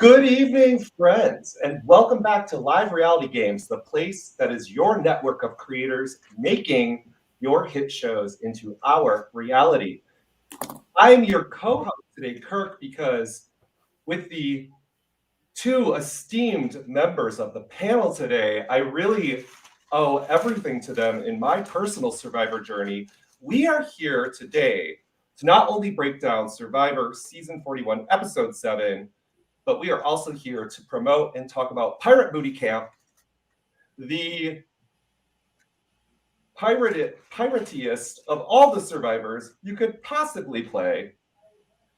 Good evening, friends, and welcome back to Live Reality Games, the place that is your network of creators making your hit shows into our reality. I'm your co-host today, Kirk, because with the two esteemed members of the panel today, I really owe everything to them in my personal Survivor journey. We are here today to not only break down Survivor Season 41, Episode 7, but we are also here to promote and talk about Pirate Booty Camp, the piratiest of all the survivors you could possibly play.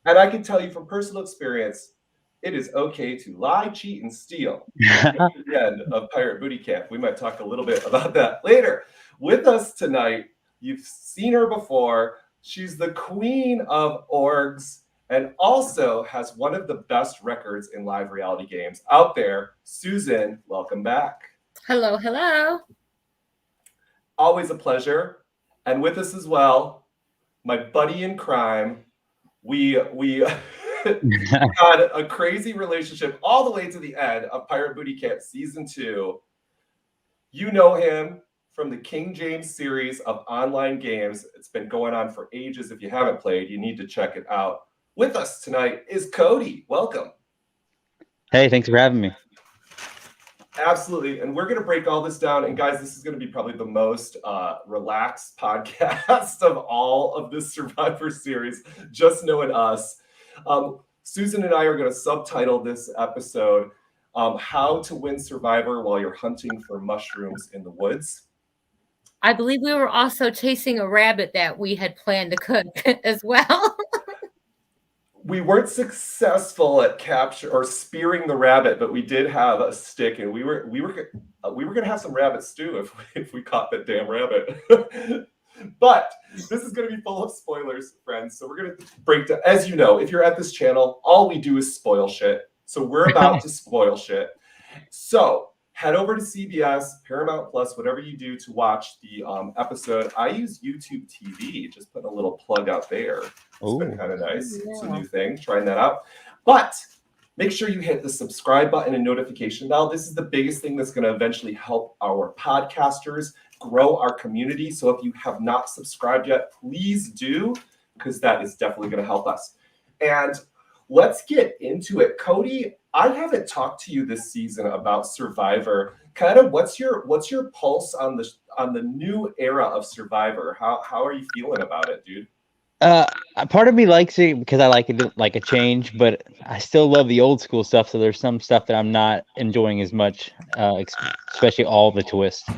And I can tell you from personal experience, it is okay to lie, cheat, and steal at the end of Pirate Booty Camp. We might talk a little bit about that later. With us tonight, you've seen her before. She's the queen of orgs and also has one of the best records in live reality games out there. Susan, welcome back. Hello, hello. Always a pleasure. And with us as well, my buddy in crime. We had a crazy relationship all the way to the end of Pirate Booty Camp Season 2. You know him from the King James series of online games. It's been going on for ages. If you haven't played, you need to check it out. With us tonight is Cody. Welcome. Hey, thanks for having me. Absolutely. And we're going to break all this down. And guys, this is going to be probably the most relaxed podcast of all of this Survivor series, just knowing us. Susan and I are going to subtitle this episode, How to Win Survivor While You're Hunting for Mushrooms in the Woods. I believe we were also chasing a rabbit that we had planned to cook as well. We weren't successful at capture or spearing the rabbit, but we did have a stick, and we were going to have some rabbit stew if we caught that damn rabbit. But this is going to be full of spoilers, friends. So we're going to break down. As you know, if you're at this channel, all we do is spoil shit. So we're about to spoil shit. So head over to CBS, Paramount Plus, whatever you do to watch the episode. I use YouTube TV, just putting a little plug out there. It's been kind of nice. Yeah. It's a new thing, trying that out. But make sure you hit the subscribe button and notification bell. This is the biggest thing that's going to eventually help our podcasters grow our community. So if you have not subscribed yet, please do, because that is definitely going to help us. And let's get into it. Cody, I haven't talked to you this season about Survivor. Kind of what's your pulse on the new era of Survivor? How are you feeling about it, dude? Part of me likes it because I like it like a change, but I still love the old school stuff. So there's some stuff that I'm not enjoying as much, especially all the twists.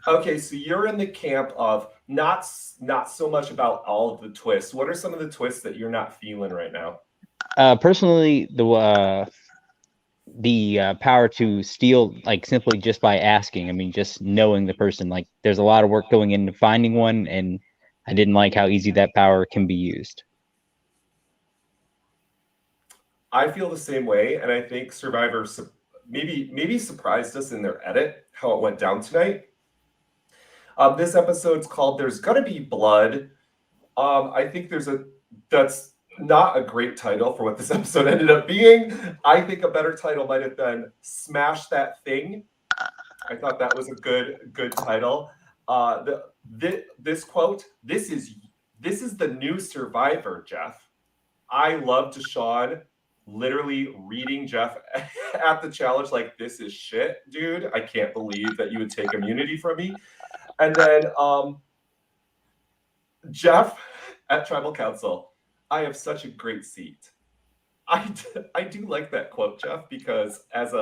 Okay, so you're in the camp of not so much about all of the twists. What are some of the twists that you're not feeling right now? Personally, the power to steal, like simply just by asking. I mean, just knowing the person. Like, there's a lot of work going into finding one, and I didn't like how easy that power can be used. I feel the same way, and I think Survivor maybe surprised us in their edit how it went down tonight. This episode's called "There's Gonna Be Blood." I think that's not a great title for what this episode ended up being. I think a better title might have been "Smash That Thing." I thought that was a good title. This quote: This is the new Survivor, Jeff. I love Deshaun literally reading Jeff at the challenge like, "This is shit, dude. I can't believe that you would take immunity from me." And then Jeff at Tribal Council, "I have such a great seat." I do like that quote, Jeff, because as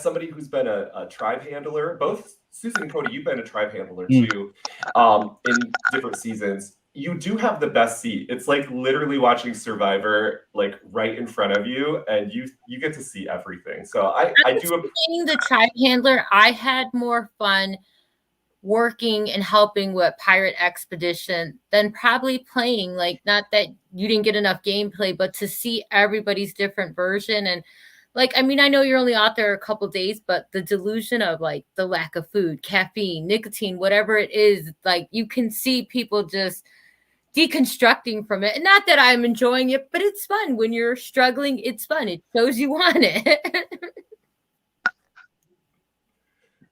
somebody who's been a tribe handler, both Susan and Cody, you've been a tribe handler too, in different seasons. You do have the best seat. It's like literally watching Survivor, like right in front of you, and you get to see everything. So I do. Being the tribe handler, I had more fun working and helping with Pirate Expedition than probably playing. Like, not that you didn't get enough gameplay, but to see everybody's different version. And like, I mean, I know you're only out there a couple days, but the delusion of like the lack of food, caffeine, nicotine, whatever it is, like you can see people just deconstructing from it. And not that I'm enjoying it, but it's fun. When you're struggling, it's fun. It shows you want it.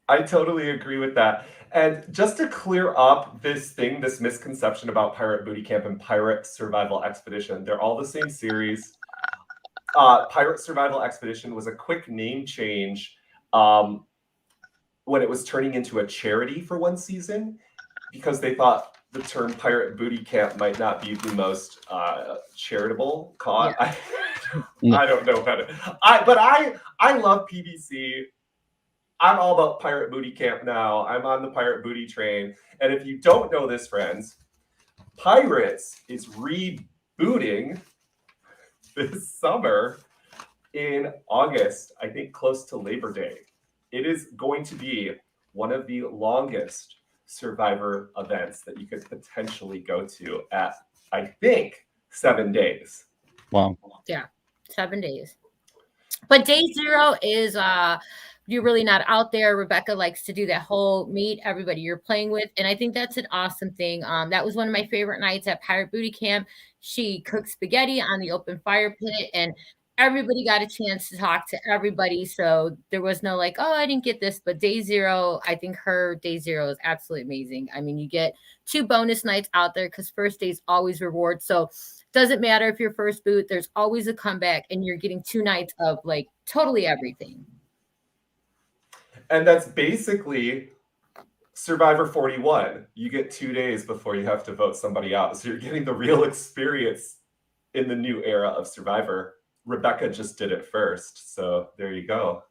I totally agree with that. And just to clear up this misconception about Pirate Booty Camp and Pirate Survival Expedition, they're all the same series. Pirate Survival Expedition was a quick name change when it was turning into a charity for one season, because they thought the term Pirate Booty Camp might not be the most charitable cause. Yeah. I don't know about it. But I love PBC. I'm all about Pirate Booty Camp now. I'm on the Pirate Booty train. And if you don't know this, friends, Pirates is rebooting this summer in August, I think close to Labor Day. It is going to be one of the longest Survivor events that you could potentially go to at, I think, 7 days. Wow. Yeah, 7 days. But day 0 is you're really not out there. Rebecca likes to do that whole meet everybody you're playing with. And I think that's an awesome thing. That was one of my favorite nights at Pirate Booty Camp. She cooked spaghetti on the open fire pit, and everybody got a chance to talk to everybody. So there was no like, oh, I didn't get this. But day 0, I think her day 0 is absolutely amazing. I mean, you get 2 bonus nights out there because first day's always reward. So doesn't matter if you're first boot, there's always a comeback, and you're getting 2 nights of like totally everything. And that's basically Survivor 41. You get 2 days before you have to vote somebody out. So you're getting the real experience in the new era of Survivor. Rebecca just did it first. So there you go.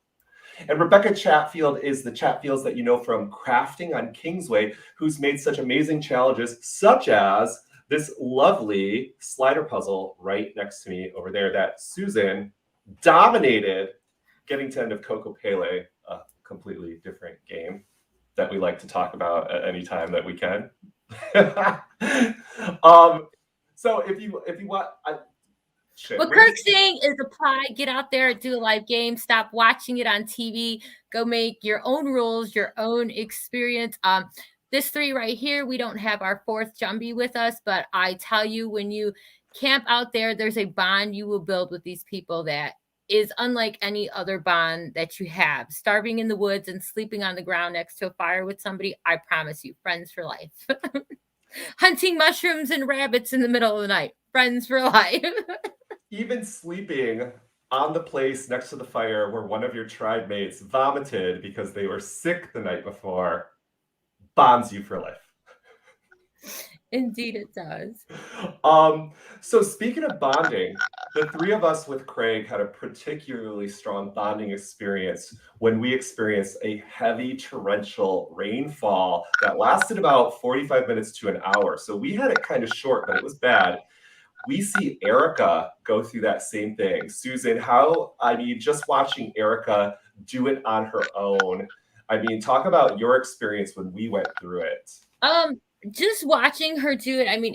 And Rebecca Chatfield is the Chatfields that you know from Crafting on Kingsway, who's made such amazing challenges, such as this lovely slider puzzle right next to me over there that Susan dominated, getting to end of Coco Pele, a completely different game that we like to talk about at any time that we can. So if you want, what Kirk's saying is apply, get out there, do a live game, stop watching it on TV, go make your own rules, your own experience. This 3 right here, we don't have our 4th Jumbie with us, but I tell you, when you camp out there, there's a bond you will build with these people that is unlike any other bond that you have. Starving in the woods and sleeping on the ground next to a fire with somebody, I promise you, friends for life. Hunting mushrooms and rabbits in the middle of the night, friends for life. Even sleeping on the place next to the fire where one of your tribe mates vomited because they were sick the night before bonds you for life. Indeed it does. So speaking of bonding, the 3 of us with Craig had a particularly strong bonding experience when we experienced a heavy torrential rainfall that lasted about 45 minutes to an hour. So we had it kind of short, but it was bad. We see Erica go through that same thing. Susan, just watching Erica do it on her own. I mean, talk about your experience when we went through it. Just watching her do it, I mean,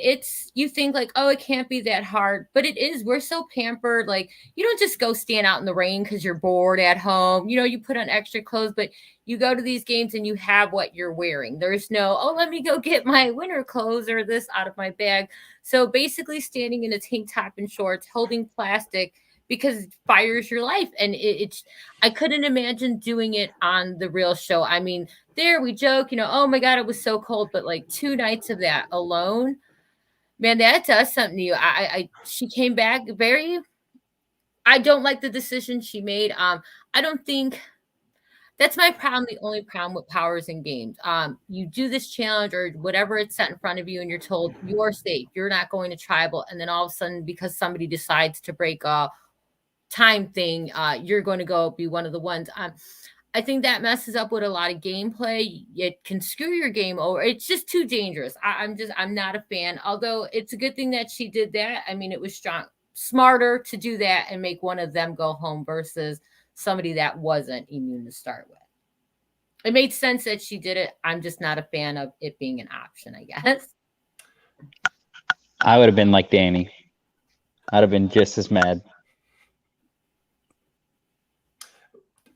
you think like, oh, it can't be that hard, but it is. We're so pampered. Like, you don't just go stand out in the rain because you're bored at home. You know, you put on extra clothes, but you go to these games and you have what you're wearing. There's no, oh, let me go get my winter clothes or this out of my bag. So basically standing in a tank top and shorts, holding plastic, because fire's your life. And I couldn't imagine doing it on the real show. I mean, there we joke, oh my God, it was so cold, but like 2 nights of that alone, man, that does something to you. She came back I don't like the decision she made. I don't think that's my problem. The only problem with powers in games, you do this challenge or whatever it's set in front of you and you're told you're safe, you're not going to tribal. And then all of a sudden, because somebody decides to break a time thing, you're going to go be one of the ones. I think that messes up with a lot of gameplay. It can screw your game over. It's just too dangerous. I'm not a fan. Although it's a good thing that she did that. I mean, it was smarter to do that and make one of them go home versus somebody that wasn't immune to start with. It made sense that she did it. I'm just not a fan of it being an option, I guess. I would have been like Danny. I'd have been just as mad.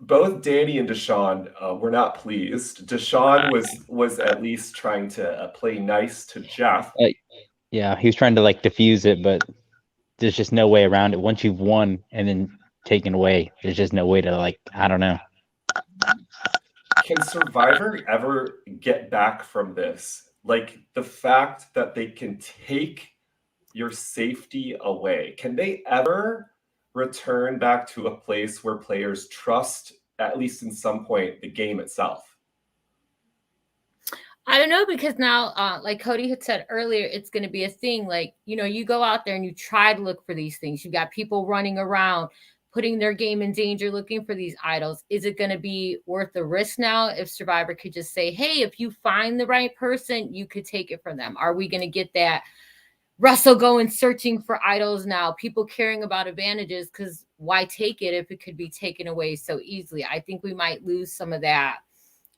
Both Danny and Deshawn were not pleased. Deshawn was at least trying to play nice to Jeff. Yeah, he was trying to like diffuse it, but there's just no way around it. Once you've won and then taken away, there's just no way to like, I don't know. Can Survivor ever get back from this? Like the fact that they can take your safety away. Can they ever return back to a place where players trust, at least in some point, the game itself? I don't know, because now, like Cody had said earlier, it's going to be a thing. Like, you go out there and you try to look for these things. You got people running around, putting their game in danger, looking for these idols. Is it going to be worth the risk now if Survivor could just say, hey, if you find the right person, you could take it from them? Are we going to get that Russell going searching for idols now? People caring about advantages, because why take it if it could be taken away so easily? I think we might lose some of that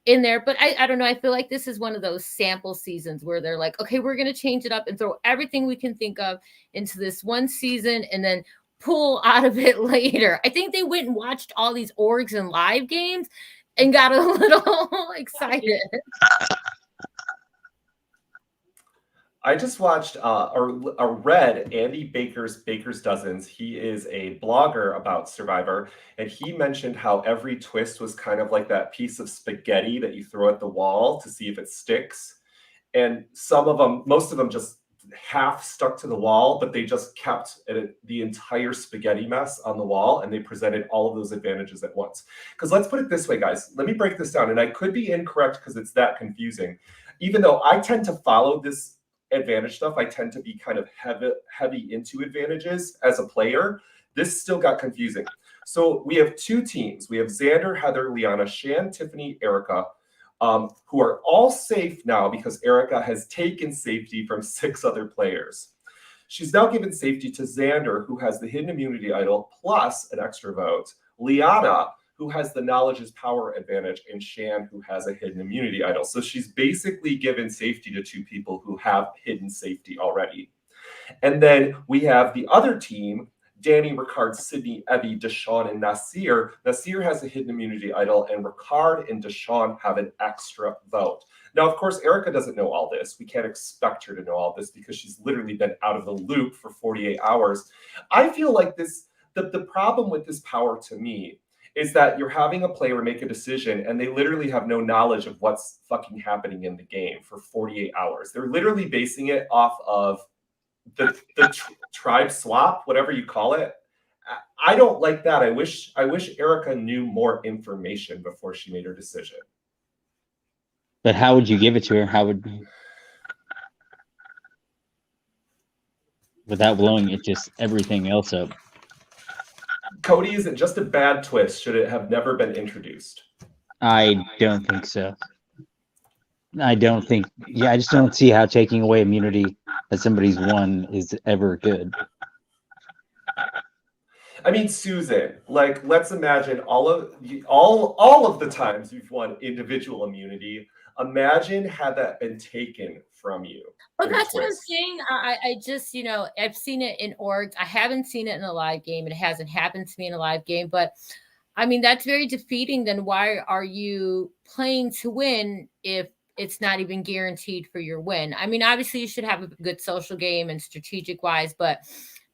in there, but I don't know. I feel like this is one of those sample seasons where they're like, okay, we're going to change it up and throw everything we can think of into this one season and then pull out of it later. I think they went and watched all these orgs and live games and got a little excited. I just watched or read Andy Baker's Dozens. He is a blogger about Survivor, and he mentioned how every twist was kind of like that piece of spaghetti that you throw at the wall to see if it sticks. And some of them, most of them just half stuck to the wall, but they just kept the entire spaghetti mess on the wall, and they presented all of those advantages at once. Because let's put it this way, guys. Let me break this down, and I could be incorrect because it's that confusing. Even though I tend to follow this advantage stuff, I tend to be kind of heavy into advantages as a player. This still got confusing. So we have two teams. We have Xander, Heather, Liana, Shan, Tiffany, Erica, who are all safe now because Erica has taken safety from 6 other players. She's now given safety to Xander, who has the hidden immunity idol plus an extra vote, Liana, who has the knowledge is power advantage, and Shan, who has a hidden immunity idol. So she's basically given safety to 2 people who have hidden safety already. And then we have the other team, Danny, Ricard, Sydney, Evie, Deshawn, and Nasir. Nasir has a hidden immunity idol, and Ricard and Deshawn have an extra vote. Now, of course, Erica doesn't know all this. We can't expect her to know all this because she's literally been out of the loop for 48 hours. I feel like the problem with this power to me is that you're having a player make a decision and they literally have no knowledge of what's fucking happening in the game for 48 hours. They're literally basing it off of the tribe swap, whatever you call it. I don't like that. I wish Erica knew more information before she made her decision. But how would you give it to her? How would, without blowing it just everything else up? Cody, is it just a bad twist? Should it have never been introduced? I don't think so. I just don't see how taking away immunity that somebody's won is ever good. I mean, Susan, like, let's imagine all of the times you've won individual immunity. Imagine had that been taken from you. Well, that's what I'm saying. I just, I've seen it in orgs. I haven't seen it in a live game. It hasn't happened to me in a live game, but I mean, that's very defeating. Then why are you playing to win if it's not even guaranteed for your win? I mean, obviously you should have a good social game and strategic wise, but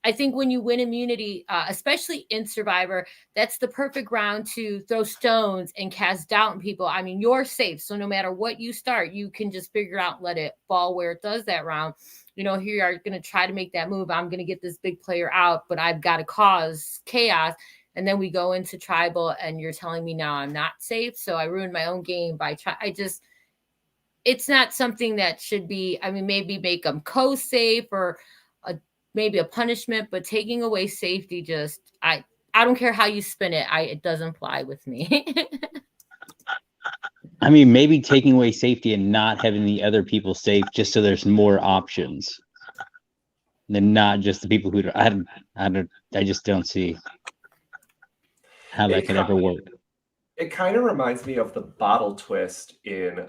I think when you win immunity, especially in Survivor, that's the perfect round to throw stones and cast doubt on people. I mean, you're safe. So no matter what you start, you can just figure out, let it fall where it does that round. Here you are going to try to make that move. I'm going to get this big player out, but I've got to cause chaos. And then we go into tribal and you're telling me now I'm not safe. So I ruined my own game by it's not something that should be, I mean, maybe make them co-safe or maybe a punishment, but taking away safety, I don't care how you spin it. It doesn't fly with me. I mean, maybe taking away safety and not having the other people safe just so there's more options than not just the people who I just don't see how that could ever work. It kind of reminds me of the bottle twist in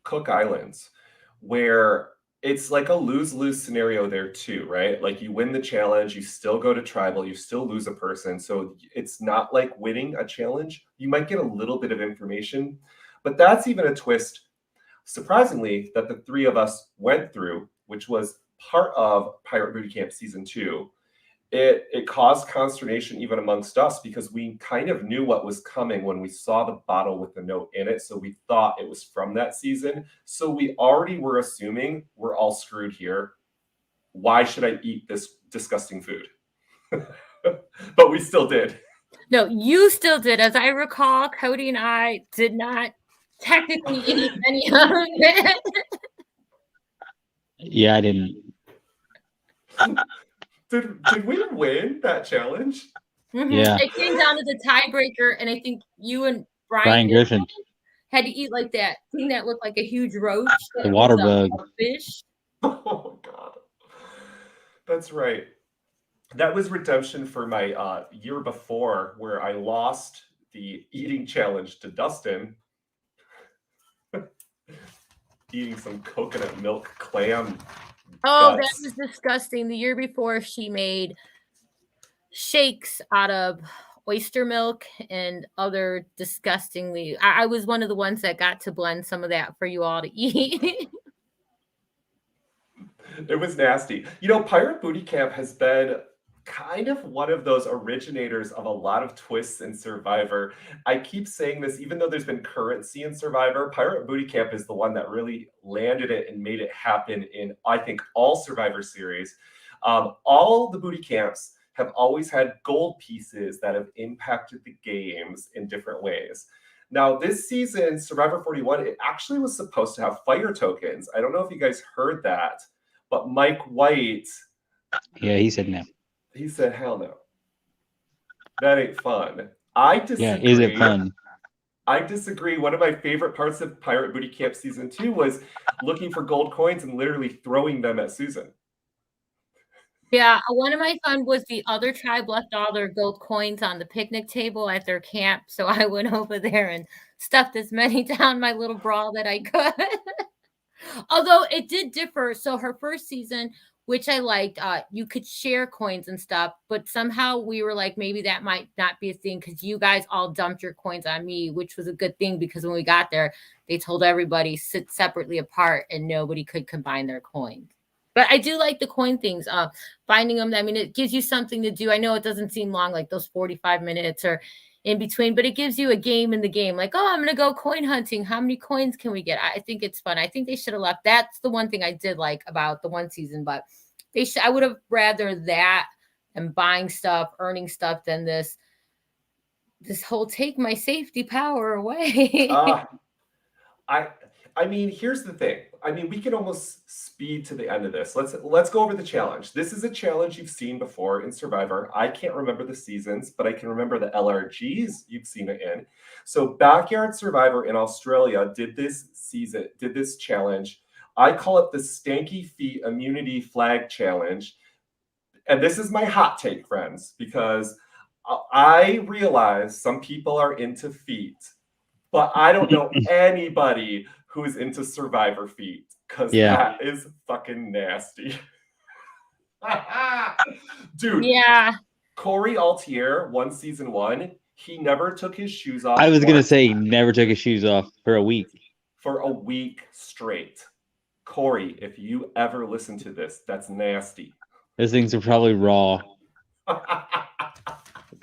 Cook Islands, where it's like a lose-lose scenario there too, right? Like you win the challenge, you still go to tribal, you still lose a person. So it's not like winning a challenge. You might get a little bit of information, but that's even a twist, surprisingly, that the 3 of us went through which was part of Pirate Booty Camp Season 2, it caused consternation even amongst us because we kind of knew what was coming when we saw the bottle with the note in it. So we thought it was from that season. So we already were assuming we're all screwed here. Why should I eat this disgusting food? But we still did. No, you still did. As I recall, Cody and I did not technically eat any of it. Yeah, I didn't. Did we win that challenge? Yeah. It came down to the tiebreaker, and I think you and Brian Griffin. had to eat like that thing that looked like a huge roach. The water bug. A fish. Oh God, that's right. That was redemption for my year before, where I lost the eating challenge to Dustin. Eating some coconut milk clam. Oh, guts. that was disgusting. The year before, she made shakes out of oyster milk and other disgustingly. I was one of the ones that got to blend some of that for you all to eat. It was nasty. You know, Pirate Booty Camp has been kind of one of those originators of a lot of twists in Survivor. I keep saying this, even though there's been currency in Survivor, Pirate Booty Camp is the one that really landed it and made it happen in, I think, all Survivor series. All the booty camps have always had gold pieces that have impacted the games in different ways. Now, this season, Survivor 41, it actually was supposed to have fire tokens. I don't know if you guys heard that, but Mike White, Yeah, he said no. he said, hell no. That ain't fun. I disagree. Yeah, is it fun? I disagree. One of my favorite parts of Pirate Booty Camp Season 2 was looking for gold coins and literally throwing them at Susan. Yeah, one of my fun was the other tribe left all their gold coins on the picnic table at their camp. So I went over there and stuffed as many down my little bra that I could. Although it did differ. So her first season, which I liked, you could share coins and stuff, but somehow we were like, maybe that might not be a thing because you guys all dumped your coins on me, which was a good thing because when we got there, they told everybody sit separately apart and nobody could combine their coins. But I do like the coin things, finding them. I mean, it gives you something to do. I know it doesn't seem long, like those 45 minutes or in between, but it gives you a game in the game. Like, oh, I'm going to go coin hunting. How many coins can we get? I think it's fun. I think they should have left. That's the one thing I did like about the one season, but I would have rather that and buying stuff, earning stuff than this whole take my safety power away. I mean, here's the thing. I mean, we can almost speed to the end of this. Let's go over the challenge. This is a challenge you've seen before in Survivor. I can't remember the seasons, but I can remember the LRGs you've seen it in. So Backyard Survivor in Australia did this challenge. I call it the Stanky Feet Immunity Flag Challenge. And this is my hot take, friends, because I realize some people are into feet, but I don't know anybody who's into Survivor feet because that is fucking nasty. Dude. Yeah. Corey Altier won season 1. He never took his shoes off. I was going to say he never took his shoes off for a week. For a week straight. Corey, if you ever listen to this, that's nasty. Those things are probably raw.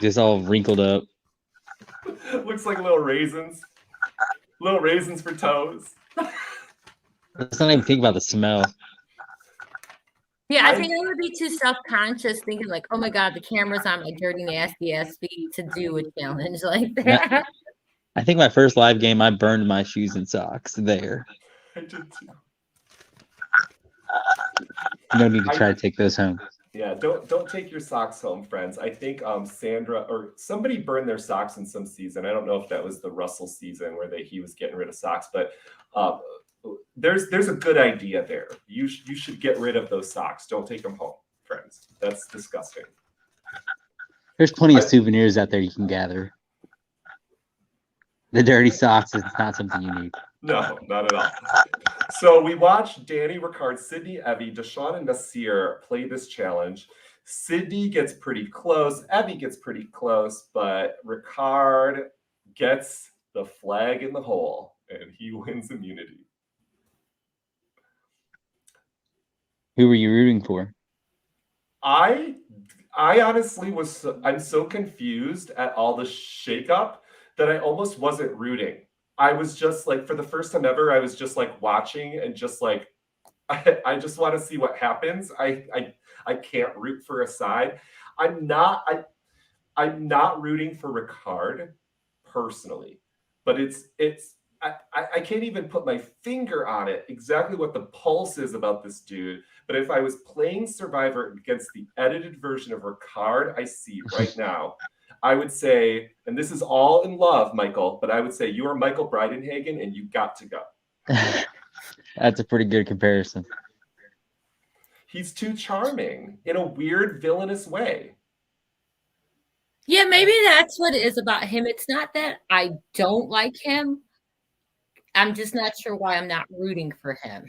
Just all wrinkled up. Looks like little raisins. Little raisins for toes. Let's not even think about the smell. Yeah, I think I would be too self-conscious thinking like, oh my God, the camera's on my dirty, nasty ass feet to do a challenge like that. I think my first live game, I burned my shoes and socks there. I did too. No need to try to take those home. Yeah, don't take your socks home, friends. I think Sandra or somebody burned their socks in some season. I don't know if that was the Russell season where he was getting rid of socks, but there's a good idea there. You should get rid of those socks. Don't take them home, friends. That's disgusting. There's plenty of souvenirs out there you can gather. The dirty socks is not something you need. No, not at all. So we watched Danny, Ricard, Sydney, Evie, Deshaun, and Nasir play this challenge. Sydney gets pretty close. Evie gets pretty close, but Ricard gets the flag in the hole, and he wins immunity. Who were you rooting for? I honestly I'm so confused at all the shakeup that I almost wasn't rooting. I was just like, for the first time ever, I was just like watching and just like, I just want to see what happens. I can't root for a side. I'm not rooting for Ricard personally, but I can't even put my finger on it exactly what the pulse is about this dude. But if I was playing Survivor against the edited version of Ricard I see right now, I would say, and this is all in love, Michael, but I would say you are Michael Breidenhagen and you got to go. That's a pretty good comparison. He's too charming in a weird villainous way. Yeah, maybe that's what it is about him. It's not that I don't like him. I'm just not sure why I'm not rooting for him.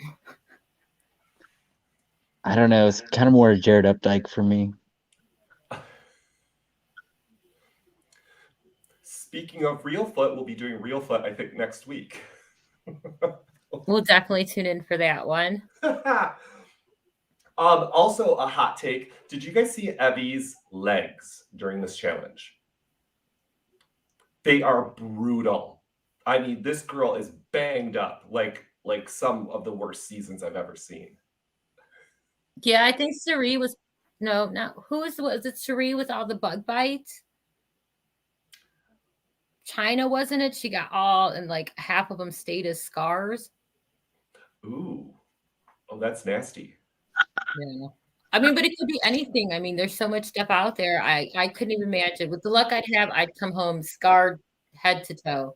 I don't know. It's kind of more Jared Updike for me. Speaking of Real Foot, we'll be doing Real Foot, I think, next week. We'll definitely tune in for that one. Also, a hot take. Did you guys see Evie's legs during this challenge? They are brutal. I mean, this girl is banged up like some of the worst seasons I've ever seen. Yeah, I think Suri was was it Suri with all the bug bites? China, wasn't it? She got all, and like half of them stayed as scars. Ooh. Oh, that's nasty. Yeah. I mean, but it could be anything. I mean, there's so much stuff out there. I couldn't even imagine. With the luck I'd have, I'd come home scarred head to toe.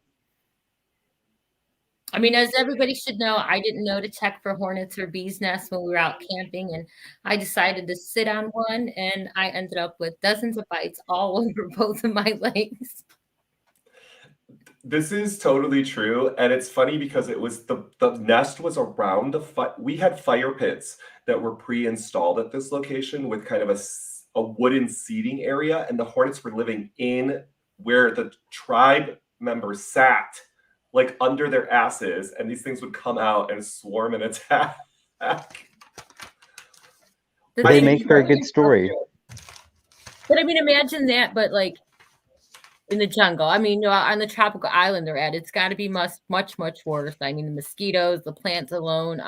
I mean, as everybody should know, I didn't know to check for hornets or bees nests when we were out camping, and I decided to sit on one, and I ended up with dozens of bites all over both of my legs. This is totally true, and it's funny because it was the nest was around we had fire pits that were pre-installed at this location with kind of a wooden seating area, and the hornets were living in where the tribe members sat, like under their asses, and these things would come out and swarm and attack. They make for a good story. But I mean, imagine that, but like in the jungle. I mean, on the tropical island they're at, it's got to be much, much worse. I mean, the mosquitoes, the plants alone.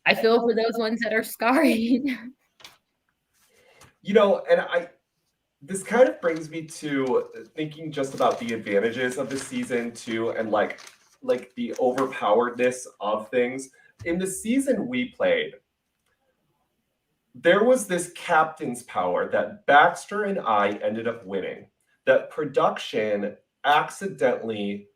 I feel for those ones that are scarring. And this kind of brings me to thinking just about the advantages of the season too, and like the overpoweredness of things. In the season we played, there was this captain's power that Baxter and I ended up winning, that production accidentally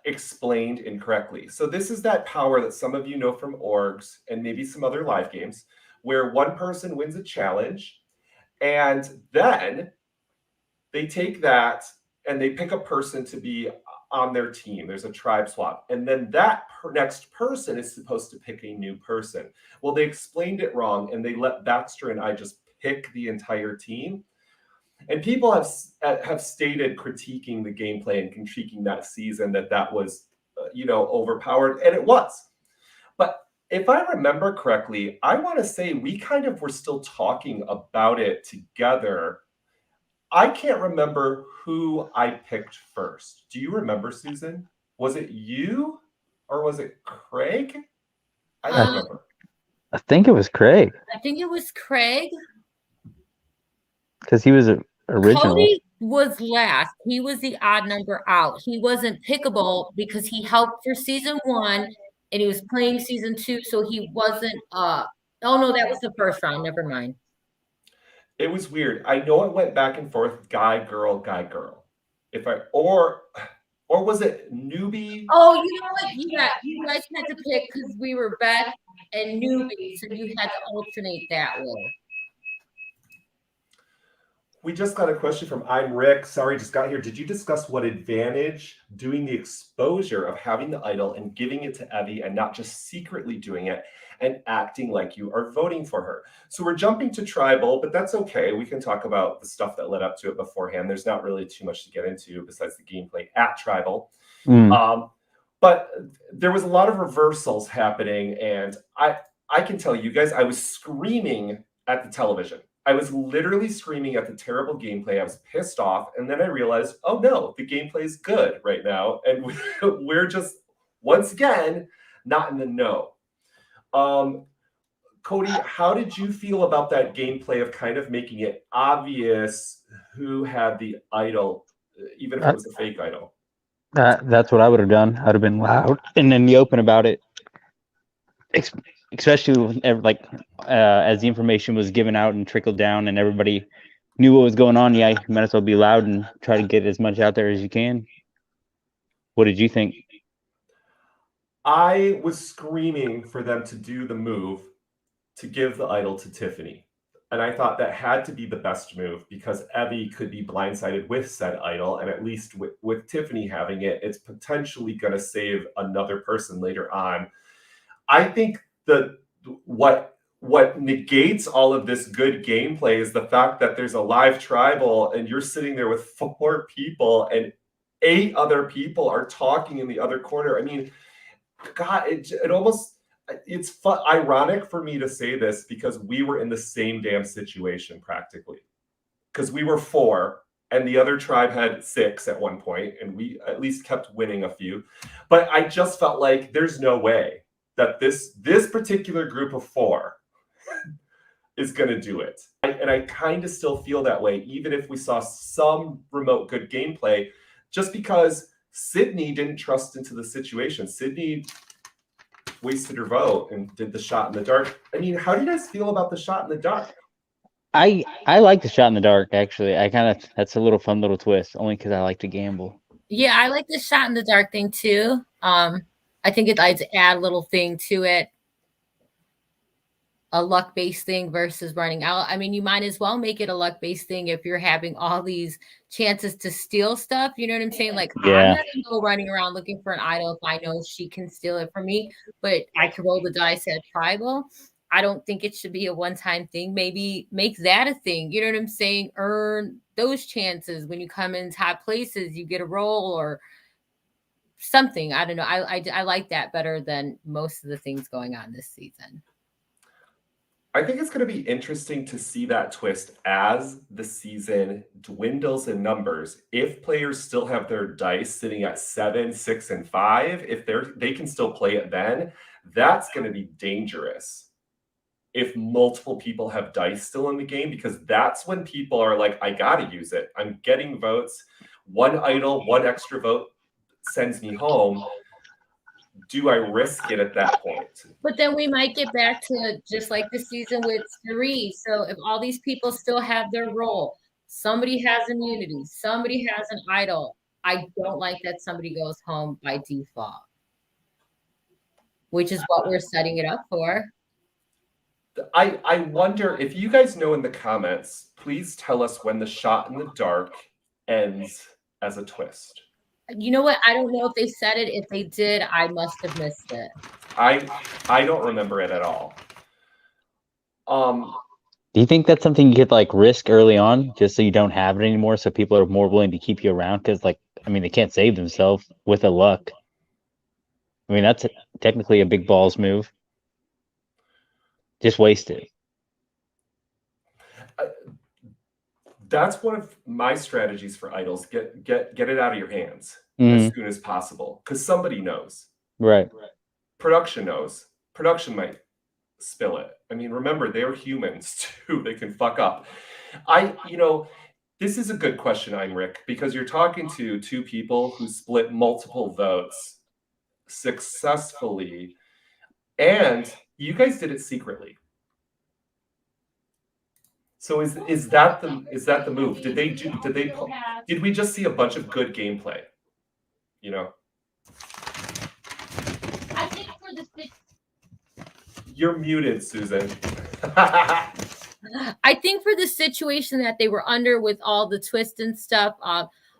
explained incorrectly. So this is that power that some of you know from orgs and maybe some other live games, where one person wins a challenge and then they take that and they pick a person to be on their team. There's a tribe swap. And then that next person is supposed to pick a new person. Well, they explained it wrong and they let Baxter and I just pick the entire team. And people have stated critiquing the gameplay and critiquing that season that was, overpowered, and it was. But if I remember correctly, I want to say we kind of were still talking about it together. I can't remember who I picked first. Do you remember, Susan? Was it you or was it Craig? I don't remember. I think it was Craig. I think it was Craig. Because he was original. Cody was last. He was the odd number out. He wasn't pickable because he helped for season 1 and he was playing season 2, so he wasn't oh no, that was the first round. Never mind. It was weird. I know it went back and forth, guy, girl. Or was it newbie? Oh, you know what? You guys had to pick because we were Beth and newbie, so you had to alternate that way. We just got a question from I'm Rick. Sorry, just got here. Did you discuss what advantage doing the exposure of having the idol and giving it to Evie and not just secretly doing it and acting like you are voting for her? So we're jumping to tribal, but that's okay. We can talk about the stuff that led up to it beforehand. There's not really too much to get into besides the gameplay at tribal. But there was a lot of reversals happening, and I can tell you guys, I was screaming at the television. I was literally screaming at the terrible gameplay. I was pissed off. And then I realized, oh no, the gameplay is good right now. And we're just, once again, not in the know. Cody, how did you feel about that gameplay of kind of making it obvious who had the idol, even if it was a fake idol? That's what I would have done. I'd have been loud and in the open about it, especially as the information was given out and trickled down, and everybody knew what was going on. Yeah, you might as well be loud and try to get as much out there as you can. What did you think? I was screaming for them to do the move to give the idol to Tiffany. And I thought that had to be the best move because Evie could be blindsided with said idol. And at least with Tiffany having it, it's potentially going to save another person later on. I think that what negates all of this good gameplay is the fact that there's a live tribal and you're sitting there with 4 people and 8 other people are talking in the other corner. I mean, God, it almost, it's ironic for me to say this because we were in the same damn situation practically. Because we were 4 and the other tribe had 6 at one point, and we at least kept winning a few. But I just felt like there's no way that this particular group of 4 is going to do it. And I kind of still feel that way, even if we saw some remote good gameplay, just because Sydney didn't trust into the situation. Sydney wasted her vote and did the shot in the dark. I mean, how do you guys feel about the shot in the dark? I like the shot in the dark, actually. That's a little fun little twist, only because I like to gamble. Yeah, I like the shot in the dark thing too. I think it adds add a little thing to it. A luck-based thing versus running out. I mean, you might as well make it a luck-based thing if you're having all these chances to steal stuff. You know what I'm saying? Like, Yeah. I'm not going to go running around looking for an idol if I know she can steal it from me, but I can roll the dice at tribal. I don't think it should be a one-time thing. Maybe make that a thing. You know what I'm saying? Earn those chances when you come in top places, you get a roll or something. I don't know. I like that better than most of the things going on this season. I think it's going to be interesting to see that twist as the season dwindles in numbers. If players still have their dice sitting at 7, 6, and 5, if they can still play it then, that's going to be dangerous. If multiple people have dice still in the game, because that's when people are like, I got to use it. I'm getting votes. One idol, one extra vote sends me home. Do I risk it at that point? But then we might get back to just like the season with Cirie. So if all these people still have their role, somebody has immunity, somebody has an idol. I don't like that somebody goes home by default, which is what we're setting it up for. I wonder if you guys know in the comments, please tell us when the shot in the dark ends as a twist. You know what? I don't know if they said it. If they did, I must have missed it. I don't remember it at all. Do you think that's something you could like risk early on, just so you don't have it anymore, so people are more willing to keep you around? Because, like, I mean, they can't save themselves with a luck. I mean, that's technically a big balls move. Just waste it. That's one of my strategies for idols. Get it out of your hands as soon as possible, because somebody knows. Right. Production knows. Production might spill it. I mean, remember, they're humans too. They can fuck up. This is a good question, Heinrich, because you're talking to 2 people who split multiple votes successfully, and you guys did it secretly. So is that the move? Did we just see a bunch of good gameplay? You know? I think for the You're muted, Susan. I think for the situation that they were under with all the twists and stuff,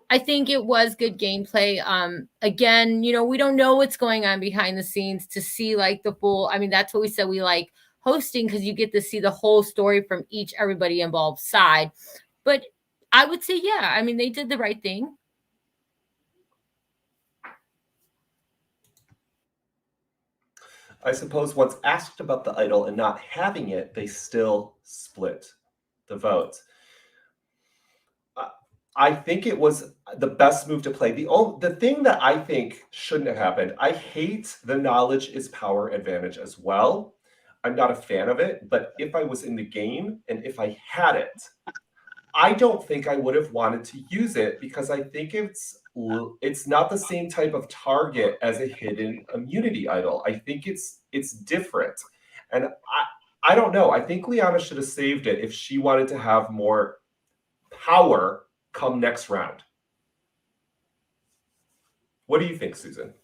I think it was good gameplay. Again, we don't know what's going on behind the scenes to see like the full. I mean, that's what we said we like hosting, because you get to see the whole story from everybody involved side. But I would say, yeah, I mean, they did the right thing. I suppose once asked about the idol and not having it, they still split the vote. Uh, I think it was the best move to play. The thing that I think shouldn't have happened, I hate the knowledge is power advantage as well. I'm not a fan of it, but if I was in the game and if I had it, I don't think I would have wanted to use it because I think it's not the same type of target as a hidden immunity idol. I think it's different. And I don't know. I think Liana should have saved it if she wanted to have more power come next round. What do you think, Susan?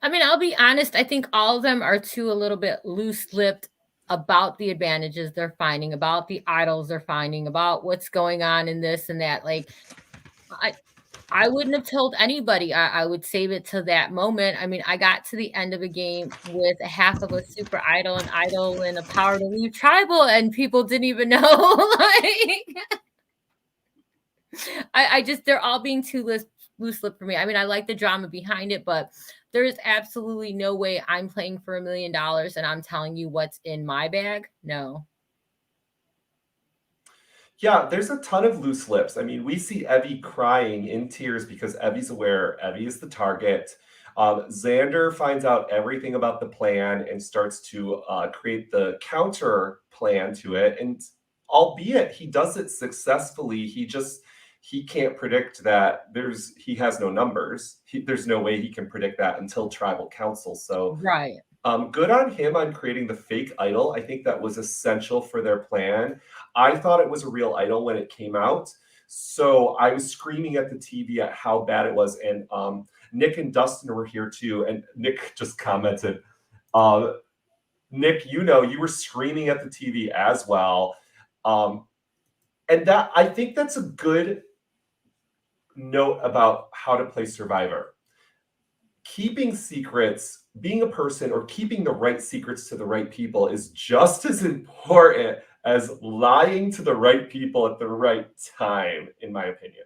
I mean, I'll be honest. I think all of them are too a little bit loose-lipped about the advantages they're finding, about the idols they're finding, about what's going on in this and that. Like, I wouldn't have told anybody. I would save it to that moment. I mean, I got to the end of a game with a half of a super idol, an idol, and a power to leave tribal, and people didn't even know. Like, I just, they're all being too loose lip for me. I mean, I like the drama behind it, but there is absolutely no way I'm playing for $1 million and I'm telling you what's in my bag. No. Yeah, there's a ton of loose lips. I mean, we see Evie crying in tears because Evie's aware Evie is the target. Xander finds out everything about the plan and starts to create the counter plan to it. And albeit he does it successfully, he can't predict that he has no numbers. There's no way he can predict that until tribal council. So Right. good on him on creating the fake idol. I think that was essential for their plan. I thought it was a real idol when it came out. So I was screaming at the TV at how bad it was. And Nick and Dustin were here too. And Nick just commented, Nick, you were screaming at the TV as well. And that, I think that's a good note about how to play Survivor. Keeping secrets, being a person, or keeping the right secrets to the right people is just as important as lying to the right people at the right time, in my opinion.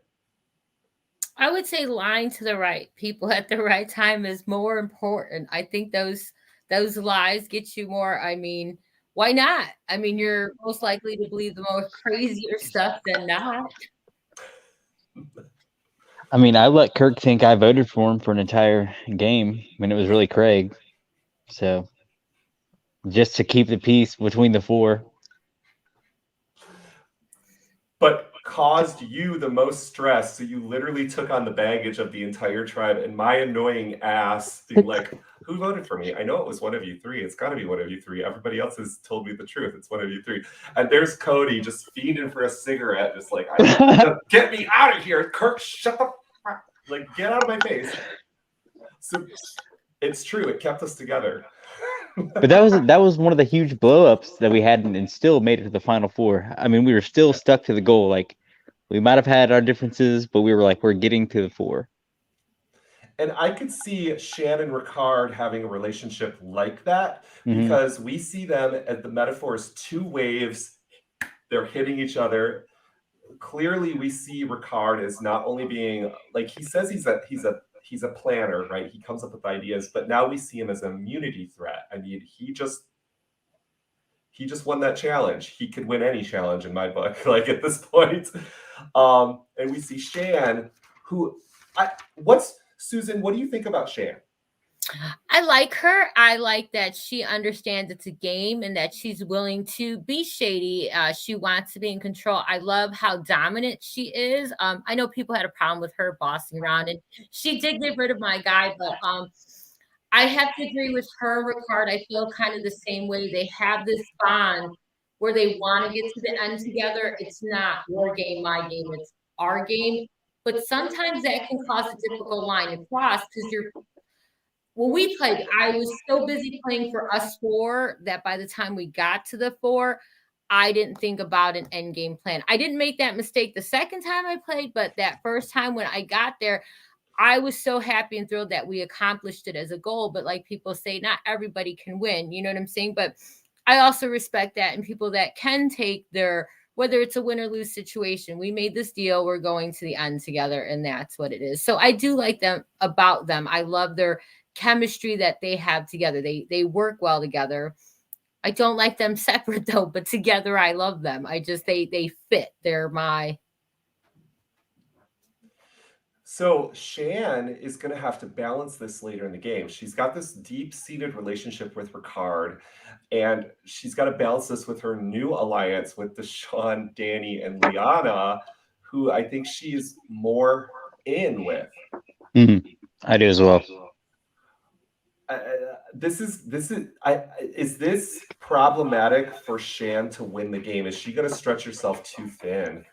I would say lying to the right people at the right time is more important. I think those lies get you more. I mean, why not? I mean, you're most likely to believe the most crazier stuff than not. I mean, I let Kirk think I voted for him for an entire game when it was really Craig. So just to keep the peace between the four. But caused you the most stress. So you literally took on the baggage of the entire tribe, and my annoying ass being like, who voted for me? I know it was one of you three. It's got to be one of you three. Everybody else has told me the truth. It's one of you three. And there's Cody just fiending for a cigarette, just like, get me out of here. Kirk, shut the fuck. Like, get out of my face. So it's true. It kept us together. But that was one of the huge blow-ups that we had and still made it to the Final Four. I mean, we were still stuck to the goal. Like, we might have had our differences, but we were like, we're getting to the four. And I could see Shan and Ricard having a relationship like that because we see them as the metaphors, two waves. They're hitting each other. Clearly, we see Ricard as not only being, like, he says he's a planner, right? He comes up with ideas, but now we see him as an immunity threat. I mean, he just won that challenge. He could win any challenge in my book, like at this point. And we see Shan, Susan, what do you think about Shan? I like her. I like that she understands it's a game and that she's willing to be shady. She wants to be in control. I love how dominant she is. I know people had a problem with her bossing around, and she did get rid of my guy, but I have to agree with her and Ricard. I feel kind of the same way. They have this bond where they want to get to the end together. It's not your game, my game. It's our game. But sometimes that can cause a difficult line to cross because when we played, I was so busy playing for us four that by the time we got to the four, I didn't think about an end game plan. I didn't make that mistake the second time I played, but that first time when I got there, I was so happy and thrilled that we accomplished it as a goal. But like people say, not everybody can win. You know what I'm saying? But I also respect that, and people that can take whether it's a win or lose situation, we made this deal, we're going to the end together, and that's what it is. So I do like them about them. I love their chemistry that they have together. They work well together. I don't like them separate though, but together I love them. I just they fit. They're my So Shan is going to have to balance this later in the game. She's got this deep-seated relationship with Ricard, and she's got to balance this with her new alliance with Deshawn, Danny, and Liana, who I think she's more in with. I do as well. Is this problematic for Shan to win the game? Is she going to stretch herself too thin?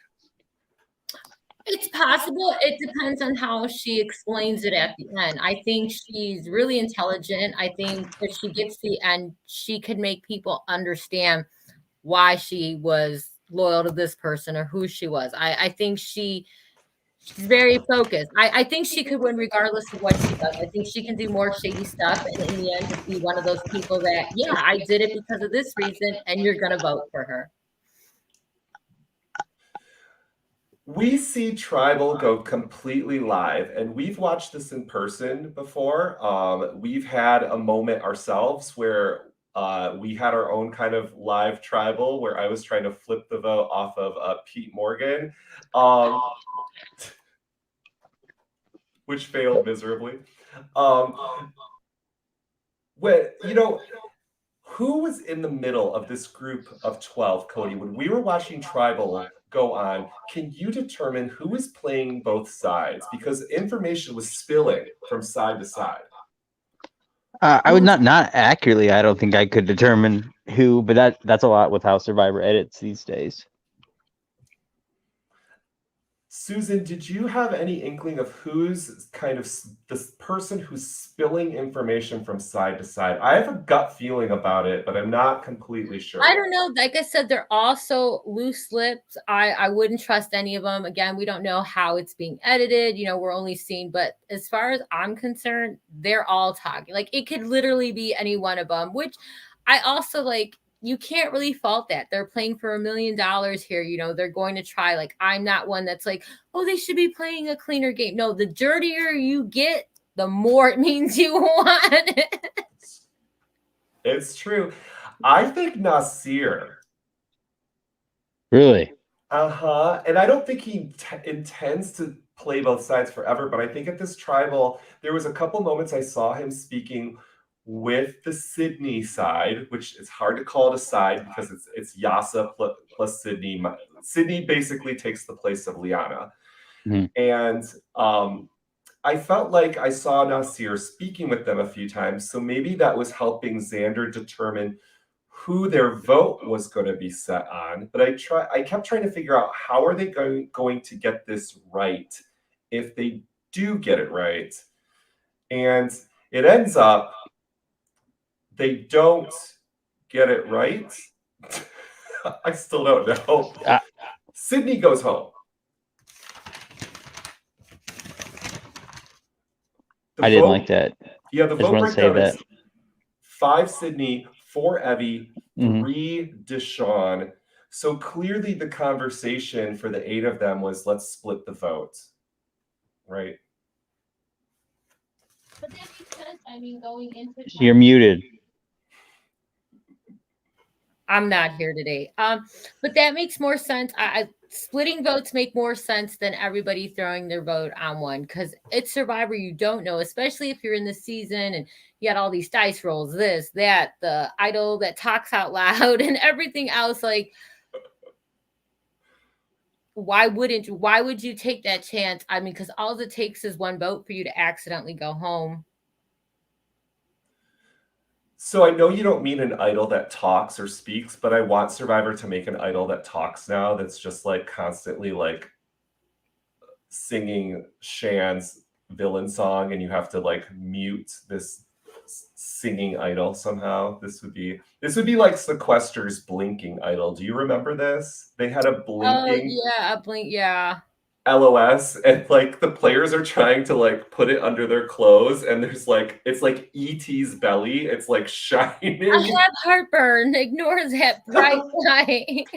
It's possible. It depends on how she explains it at the end. I think she's really intelligent. I think if she gets to the end, she could make people understand why she was loyal to this person or who she was. I think she's very focused. I think she could win regardless of what she does. I think she can do more shady stuff, and in the end, just be one of those people that, yeah, I did it because of this reason, and you're going to vote for her. We see Tribal go completely live, and we've watched this in person before. We've had a moment ourselves where we had our own kind of live Tribal where I was trying to flip the vote off of Pete Morgan, which failed miserably. Who was in the middle of this group of 12, Cody? When we were watching Tribal go on, can you determine who was playing both sides? Because information was spilling from side to side. I would not accurately. I don't think I could determine who, but that's a lot with how Survivor edits these days. Susan, did you have any inkling of who's kind of this person who's spilling information from side to side? I have a gut feeling about it, but I'm not completely sure. I don't know. Like I said, they're also loose lips. I wouldn't trust any of them. Again, we don't know how it's being edited. We're only seeing, but as far as I'm concerned, they're all talking. Like it could literally be any one of them, which I also like. You can't really fault that. They're playing for $1 million here. They're going to try. Like, I'm not one that's like, oh, they should be playing a cleaner game. No, the dirtier you get, the more it means you want it. It's true. I think Nasir. Really? And I don't think he intends to play both sides forever, but I think at this Tribal, there was a couple moments I saw him speaking with the Sydney side, which is hard to call it a side because it's Yasa plus Sydney. Sydney basically takes the place of Liana. And I felt like I saw Nasir speaking with them a few times, so maybe that was helping Xander determine who their vote was going to be set on. But I kept trying to figure out how are they going to get this right if they do get it right. And it ends up they don't get it right. I still don't know. Sydney goes home. I didn't like that. Yeah, the vote breakdown is 5 Sydney, 4 Evie, 3 Deshawn. So clearly the conversation for the 8 of them was let's split the vote. Right? But that makes sense. Going into you're muted. I'm not here today. But that makes more sense. Splitting votes make more sense than everybody throwing their vote on one because it's Survivor. You don't know, especially if you're in the season and you had all these dice rolls, this, that, the idol that talks out loud and everything else. Like, why would you take that chance? Because all it takes is one vote for you to accidentally go home. So I know you don't mean an idol that talks or speaks, but I want Survivor to make an idol that talks now. That's just like constantly like singing Shan's villain song, and you have to like mute this singing idol somehow. This would be like Sequester's blinking idol. Do you remember this? They had a blinking. Oh yeah, a blink. Yeah. LOS, and like the players are trying to like put it under their clothes, and there's like it's like ET's belly, it's like shining. I have heartburn. Ignore that bright light.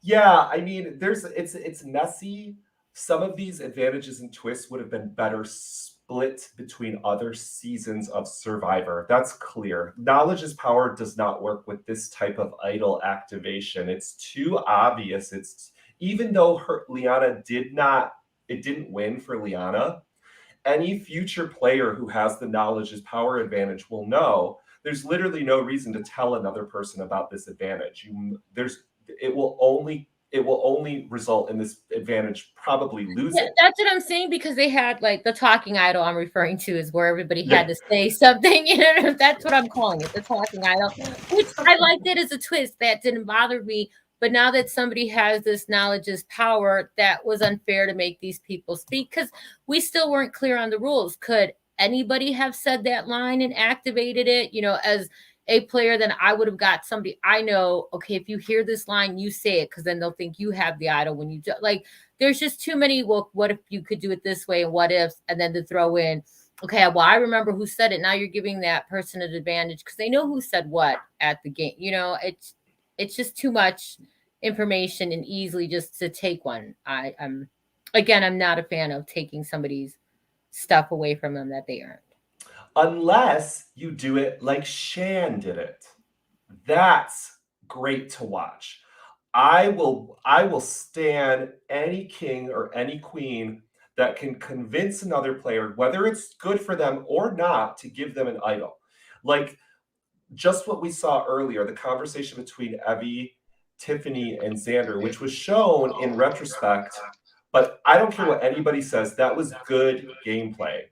Yeah, it's messy. some of these advantages and twists would have been better split between other seasons of Survivor. That's clear. Knowledge is power does not work with this type of idol activation. It's too obvious. It's even though Liana didn't win for Liana. Any future player who has the knowledge is power advantage will know there's literally no reason to tell another person about this advantage. It will only result in this advantage probably losing. Yeah, that's what I'm saying, because they had like the talking idol I'm referring to is where everybody had to say something. That's what I'm calling it, the talking idol, which I liked it as a twist. That didn't bother me. But now that somebody has this knowledge is power, that was unfair to make these people speak, because we still weren't clear on the rules. Could anybody have said that line and activated it? As a player, then I would have got somebody I know. Okay, if you hear this line, you say it, because then they'll think you have the idol when you like. There's just too many. Well, what if you could do it this way, and what if, and then to throw in, okay, well, I remember who said it. Now you're giving that person an advantage because they know who said what at the game. It's just too much information and easily just to take one. I'm not a fan of taking somebody's stuff away from them that they earned. Unless you do it like Shan did it. That's great to watch. I will stand any king or any queen that can convince another player, whether it's good for them or not, to give them an idol. Like just what we saw earlier, the conversation between Evie, Tiffany, and Xander, which was shown in retrospect, but I don't care what anybody says, that was good gameplay.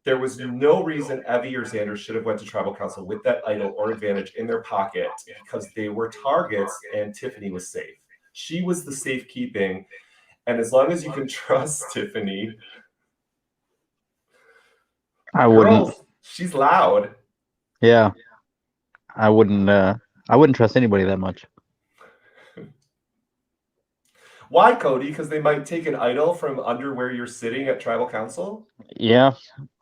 There was no reason Evie or Xander should have went to Tribal Council with that idol or advantage in their pocket, because they were targets and Tiffany was safe. She was the safekeeping. And as long as you can trust Tiffany, I wouldn't. She's loud. Yeah. I wouldn't trust anybody that much. Why, Cody? Because they might take an idol from under where you're sitting at Tribal Council? Yeah.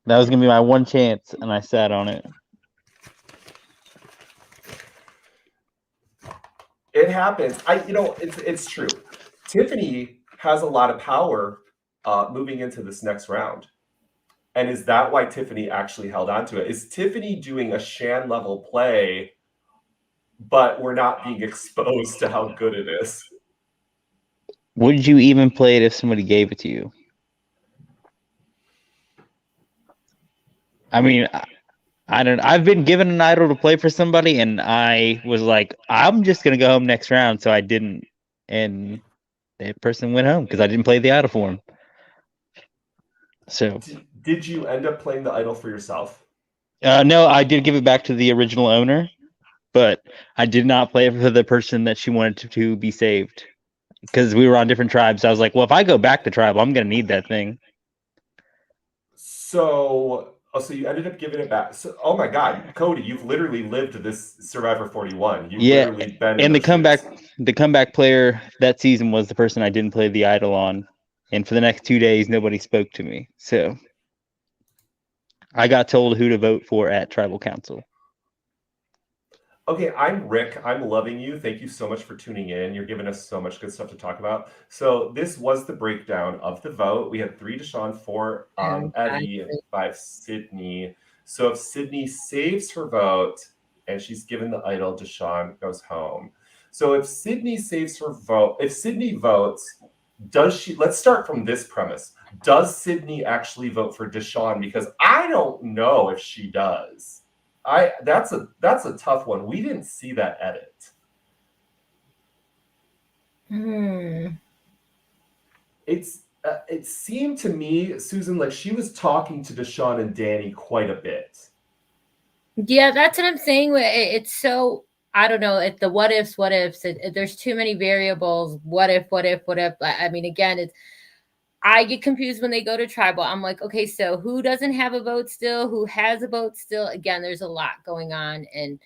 That was going to be my one chance, and I sat on it. It happens. It's true. Tiffany has a lot of power moving into this next round. And is that why Tiffany actually held on to it? Is Tiffany doing a Shan level play, but we're not being exposed to how good it is? Would you even play it if somebody gave it to you? I mean, I don't. I've been given an idol to play for somebody, and I was like, I'm just gonna go home next round, so I didn't, and that person went home because I didn't play the idol for him. So, did you end up playing the idol for yourself? No, I did give it back to the original owner, but I did not play it for the person that she wanted to be saved, because we were on different tribes. I was like, well, if I go back to tribe, I'm gonna need that thing. So you ended up giving it back. So, oh my God, Cody, you've literally lived this Survivor 41. You've literally been. And the comeback player that season was the person I didn't play the idol on, and for the next 2 days, nobody spoke to me. So I got told who to vote for at Tribal Council. Okay, I'm Rick. I'm loving you. Thank you so much for tuning in. You're giving us so much good stuff to talk about. So this was the breakdown of the vote. We had 3 Deshawn, 4 Evie, and 5 Sydney. So if Sydney saves her vote and she's given the idol, Deshawn goes home. So if Sydney saves her vote, if Sydney votes, does she? Let's start from this premise. Does Sydney actually vote for Deshawn? Because I don't know if she does. That's a tough one. We didn't see that edit. It seemed to me, Susan, like she was talking to Deshawn and Danny quite a bit. Yeah, that's what I'm saying. It's so, I don't know. The what ifs. There's too many variables. What if? I mean, again, I get confused when they go to tribal. I'm like, okay, so who doesn't have a vote still? Who has a vote still? Again, there's a lot going on, and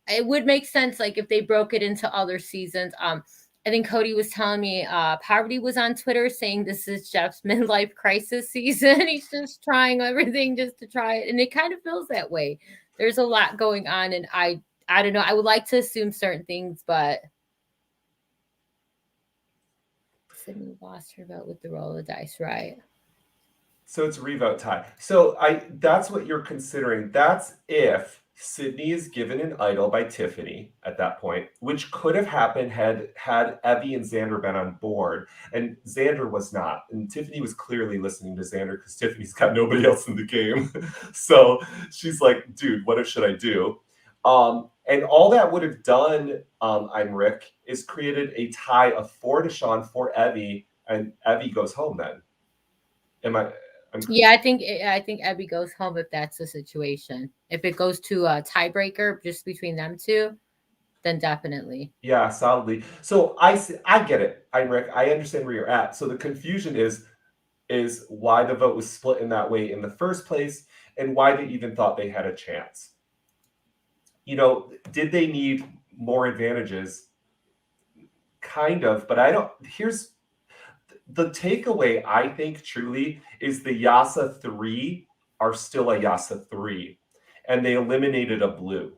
it would make sense like if they broke it into other seasons. I think Cody was telling me Poverty was on Twitter saying this is Jeff's midlife crisis season. He's just trying everything just to try it, and it kind of feels that way. There's a lot going on, and I don't know. I would like to assume certain things, but Sydney lost her vote with the roll of dice, right? So it's a revote tie. So that's what you're considering. That's if Sydney is given an idol by Tiffany at that point, which could have happened had Evie and Xander been on board. And Xander was not. And Tiffany was clearly listening to Xander because Tiffany's got nobody else in the game. So she's like, dude, what should I do? And all that would have done, I'm Rick, is created a tie of 4 to Sean, 4 Evie, and Evie goes home then. Yeah, I think Evie goes home if that's the situation. If it goes to a tiebreaker just between them two, then definitely. Yeah, solidly. So I get it, Rick. I understand where you're at. So the confusion is why the vote was split in that way in the first place, and why they even thought they had a chance. You know, did they need more advantages? Kind of, but I don't. Here's the takeaway, I think, truly, is the Yasa 3 are still a Yasa 3, and they eliminated a blue.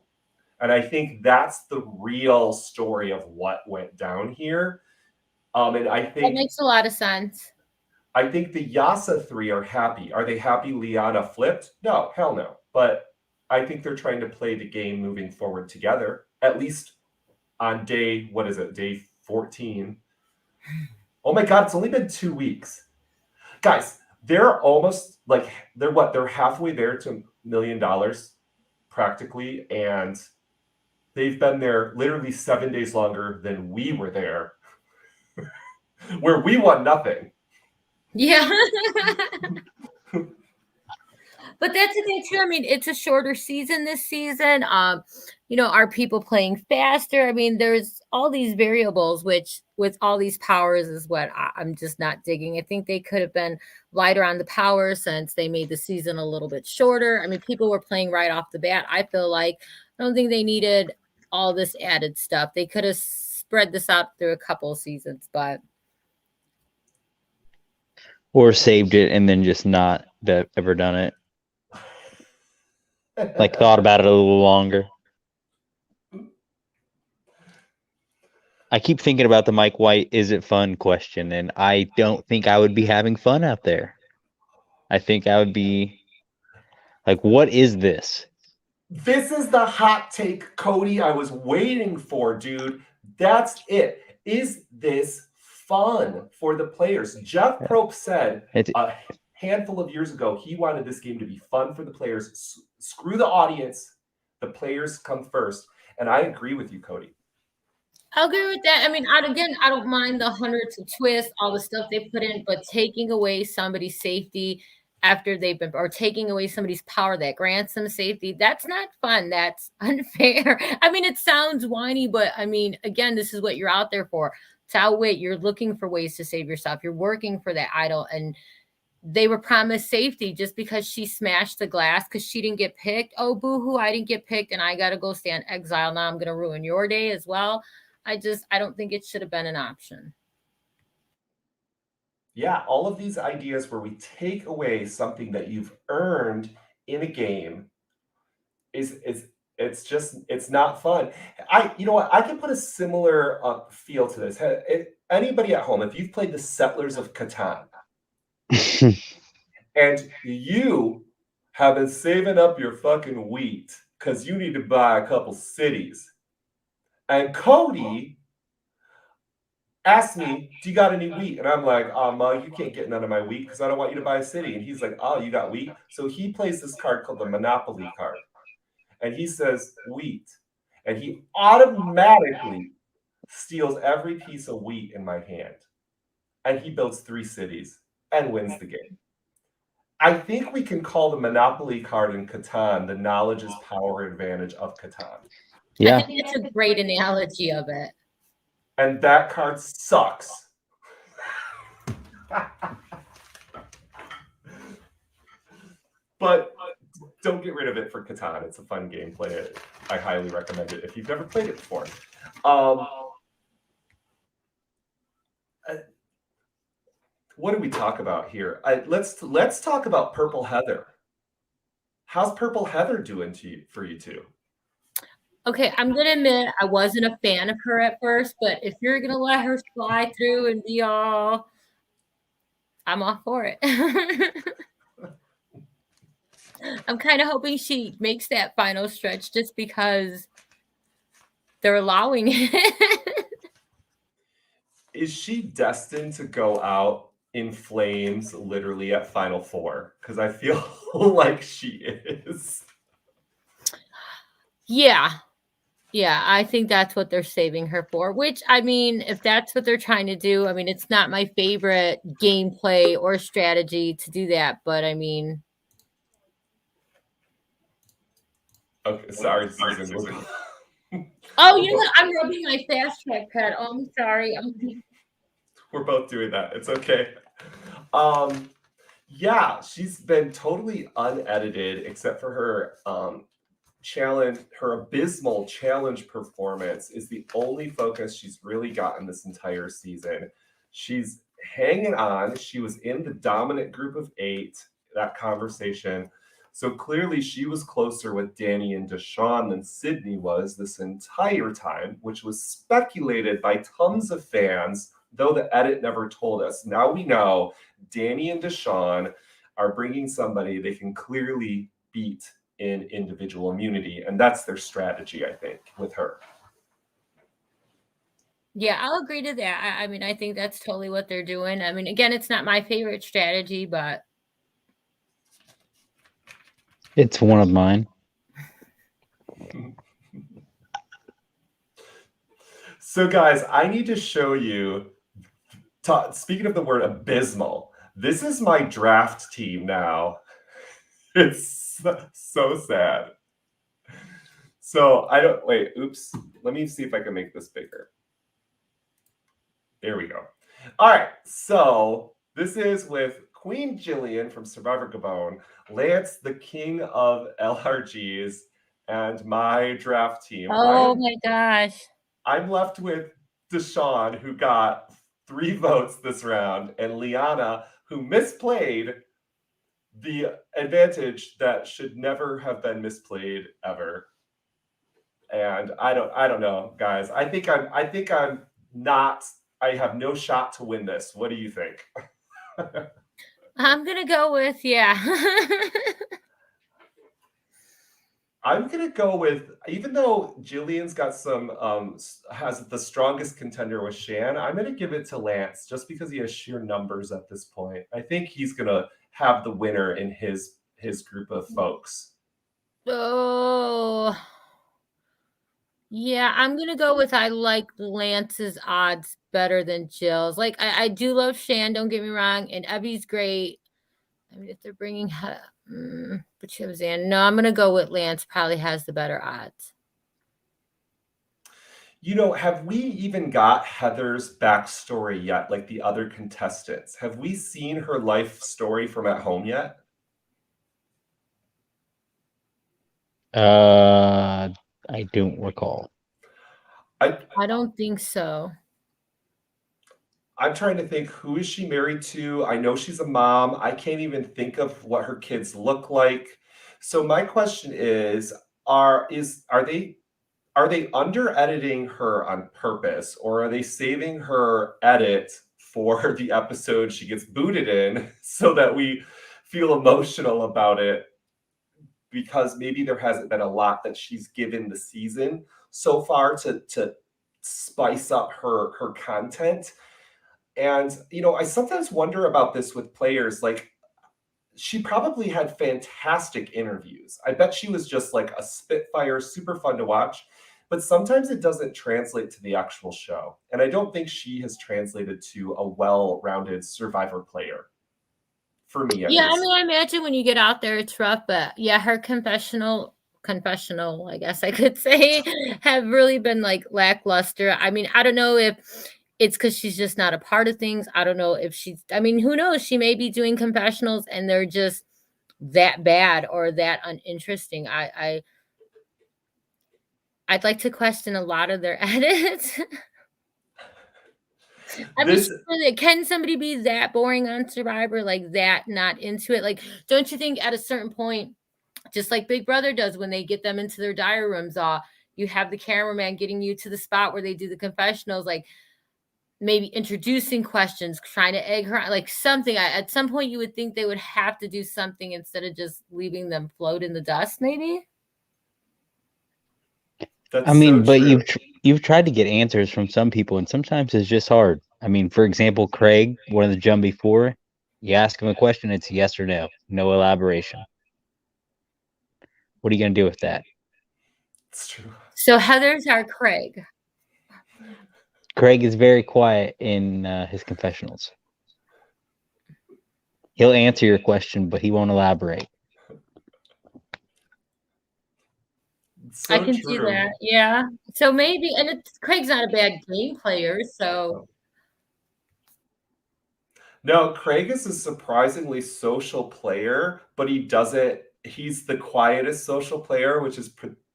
And I think that's the real story of what went down here. And I think that makes a lot of sense. I think the Yasa 3 are happy. Are they happy Liana flipped? No, hell no. But I think they're trying to play the game moving forward together, at least on day 14. Oh my God, it's only been 2 weeks. Guys, they're almost they're halfway there to $1 million practically. And they've been there literally 7 days longer than we were there, where we won nothing. Yeah. But that's the thing too. I mean, it's a shorter season this season. You know, are people playing faster? I mean, there's all these variables, which with all these powers is what I'm just not digging. I think they could have been lighter on the power since they made the season a little bit shorter. I mean, people were playing right off the bat. I feel like I don't think they needed all this added stuff. They could have spread this out through a couple of seasons, but or saved it and then just not ever done it. Like thought about it a little longer. I keep thinking about the Mike White "is it fun" question, and I don't think I would be having fun out there. I think I would be like, what is this? This is the hot take, Cody, I was waiting for, dude. That's it. Is this fun for the players? Jeff Probst said a handful of years ago he wanted this game to be fun for the players. Screw the audience. The players come first. And I agree with you, Cody. I'll agree with that. I mean, I don't mind the hundreds of twists, all the stuff they put in, but taking away somebody's safety after they've been, or taking away somebody's power that grants them safety, that's not fun. That's unfair. I mean, it sounds whiny, but I mean, again, this is what you're out there for. To outwit, you're looking for ways to save yourself. You're working for that idol, and they were promised safety just because she smashed the glass because she didn't get picked. Oh, boo-hoo, I didn't get picked, and I got to go stay in exile. Now I'm going to ruin your day as well. I don't think it should have been an option. Yeah, all of these ideas where we take away something that you've earned in a game it's not fun. You know what? I can put a similar feel to this. Anybody at home, if you've played the Settlers of Catan, and you have been saving up your fucking wheat because you need to buy a couple cities, and Cody asked me, do you got any wheat? And I'm like, you can't get none of my wheat because I don't want you to buy a city. And he's like, oh, you got wheat? So he plays this card called the Monopoly card. And he says wheat. And he automatically steals every piece of wheat in my hand. And he builds 3 cities and wins the game. I think we can call the Monopoly card in Catan the knowledge is power advantage of Catan. Yeah. I think it's a great analogy of it. And that card sucks. But don't get rid of it for Catan. It's a fun game. Play it. I highly recommend it if you've never played it before. What did we talk about here? Let's talk about Purple Heather. How's Purple Heather doing for you two? Okay, I'm gonna admit I wasn't a fan of her at first, but if you're gonna let her slide through and be all, I'm all for it. I'm kind of hoping she makes that final stretch just because they're allowing it. Is she destined to go out in flames literally at Final Four? Because I feel like she is. Yeah. Yeah, I think that's what they're saving her for, which I mean, if that's what they're trying to do, I mean, it's not my favorite gameplay or strategy to do that, but I mean, Okay, sorry, Susan. oh, you know what? I'm rubbing my fast track pad. Oh, I'm sorry. We're both doing that. It's okay. Yeah, she's been totally unedited except for her challenge. Her abysmal challenge performance is the only focus she's really gotten this entire season. She's hanging on. She was in the dominant group of 8, that conversation. So clearly she was closer with Danny and Deshawn than Sydney was this entire time, which was speculated by tons of fans, though the edit never told us. Now we know Danny and Deshawn are bringing somebody they can clearly beat in individual immunity, and that's their strategy, I think, with her. Yeah, I'll agree to that. I mean, I think that's totally what they're doing. I mean, again, it's not my favorite strategy, but It's one of mine. So, guys, I need to show you. Speaking of the word abysmal, this is my draft team now. It's so sad. So I don't wait. Oops. Let me see if I can make this bigger. There we go. All right. So this is with Queen Jillian from Survivor Gabon, Lance, the king of LRGs, and my draft team. oh my gosh. I'm left with Deshawn, who got 3 votes this round, and Liana, who misplayed the advantage that should never have been misplayed ever. And I don't know, guys. I think I'm not. I have no shot to win this. What do you think? I'm gonna go with yeah. I'm gonna go with, even though Jillian's got some has the strongest contender with Shan, I'm gonna give it to Lance just because he has sheer numbers at this point. I think he's gonna have the winner in his group of folks. Oh. Yeah, I'm gonna go with I like Lance's odds better than Jill's. Like I do love Shan, don't get me wrong, and Ebby's great. I mean, if they're bringing, but she was in. No, I'm gonna go with Lance. Probably has the better odds. You know, have we even got Heather's backstory yet, like the other contestants? Have we seen her life story from at home yet? I don't recall. I don't think so. I'm trying to think, who is she married to? I know she's a mom. I can't even think of what her kids look like. So my question is, are they under editing her on purpose, or are they saving her edit for the episode she gets booted in so that we feel emotional about it? Because maybe there hasn't been a lot that she's given the season so far to spice up her content. And you know, I sometimes wonder about this with players. Like, she probably had fantastic interviews. I bet she was just like a spitfire, super fun to watch. But sometimes it doesn't translate to the actual show. And I don't think she has translated to a well-rounded Survivor player. For me, at Yeah, I least. mean, I imagine when you get out there, it's rough. But yeah, her confessional, I guess I could say, have really been like lackluster. I mean, I don't know if it's because she's just not a part of things. I don't know if she's. I mean, who knows? She may be doing confessionals and they're just that bad or that uninteresting. I'd like to question a lot of their edits. I mean, This can somebody be that boring on Survivor, like that, not into it? Like, don't you think at a certain point, just like Big Brother does when they get them into their diary rooms, you have the cameraman getting you to the spot where they do the confessionals, like maybe introducing questions, trying to egg her, like something. At some point, you would think they would have to do something instead of just leaving them float in the dust, maybe. That's I mean, so but true. you've tried to get answers from some people, and sometimes it's just hard. I mean, for example, Craig, one of the Jump before, you ask him a question, it's yes or no, no elaboration. What are you gonna do with that? It's true. So Heather's our Craig. Craig is very quiet in his confessionals. He'll answer your question, but he won't elaborate. It's so I can see true. that. Yeah. So maybe, and Craig's not a bad game player, so No, Craig is a surprisingly social player, but he's the quietest social player, which is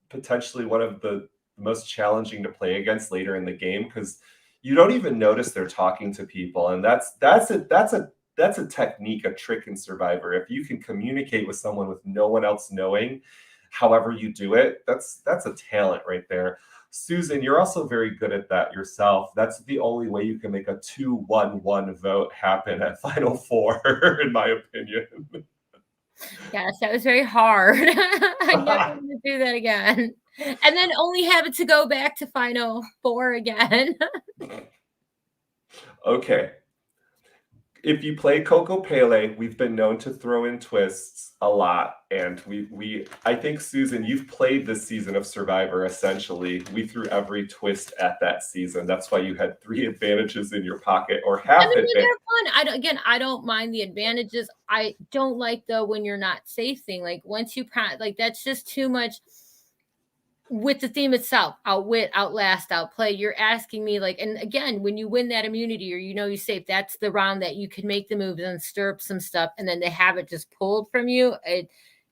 potentially one of the most challenging to play against later in the game because you don't even notice they're talking to people. And that's a technique, a trick in Survivor. If you can communicate with someone with no one else knowing, however you do it, that's a talent right there. Susan, you're also very good at that yourself. That's the only way you can make a 2-1-1 vote happen at Final Four, in my opinion. yes, that was very hard. I'm never going to do that again. And then only have it to go back to Final Four again. Okay. If you play Coco Pele, we've been known to throw in twists a lot. And I think, Susan, you've played this season of Survivor, essentially. We threw every twist at that season. That's why you had 3 advantages in your pocket, or half I mean, advantage. they're fun. I don't mind the advantages. I don't like though when you're not safe thing. Like once you like that's just too much with the theme itself. Outwit, outlast, outplay. You're asking me like, and again, when you win that immunity or you safe, that's the round that you can make the moves and stir up some stuff, and then they have it just pulled from you.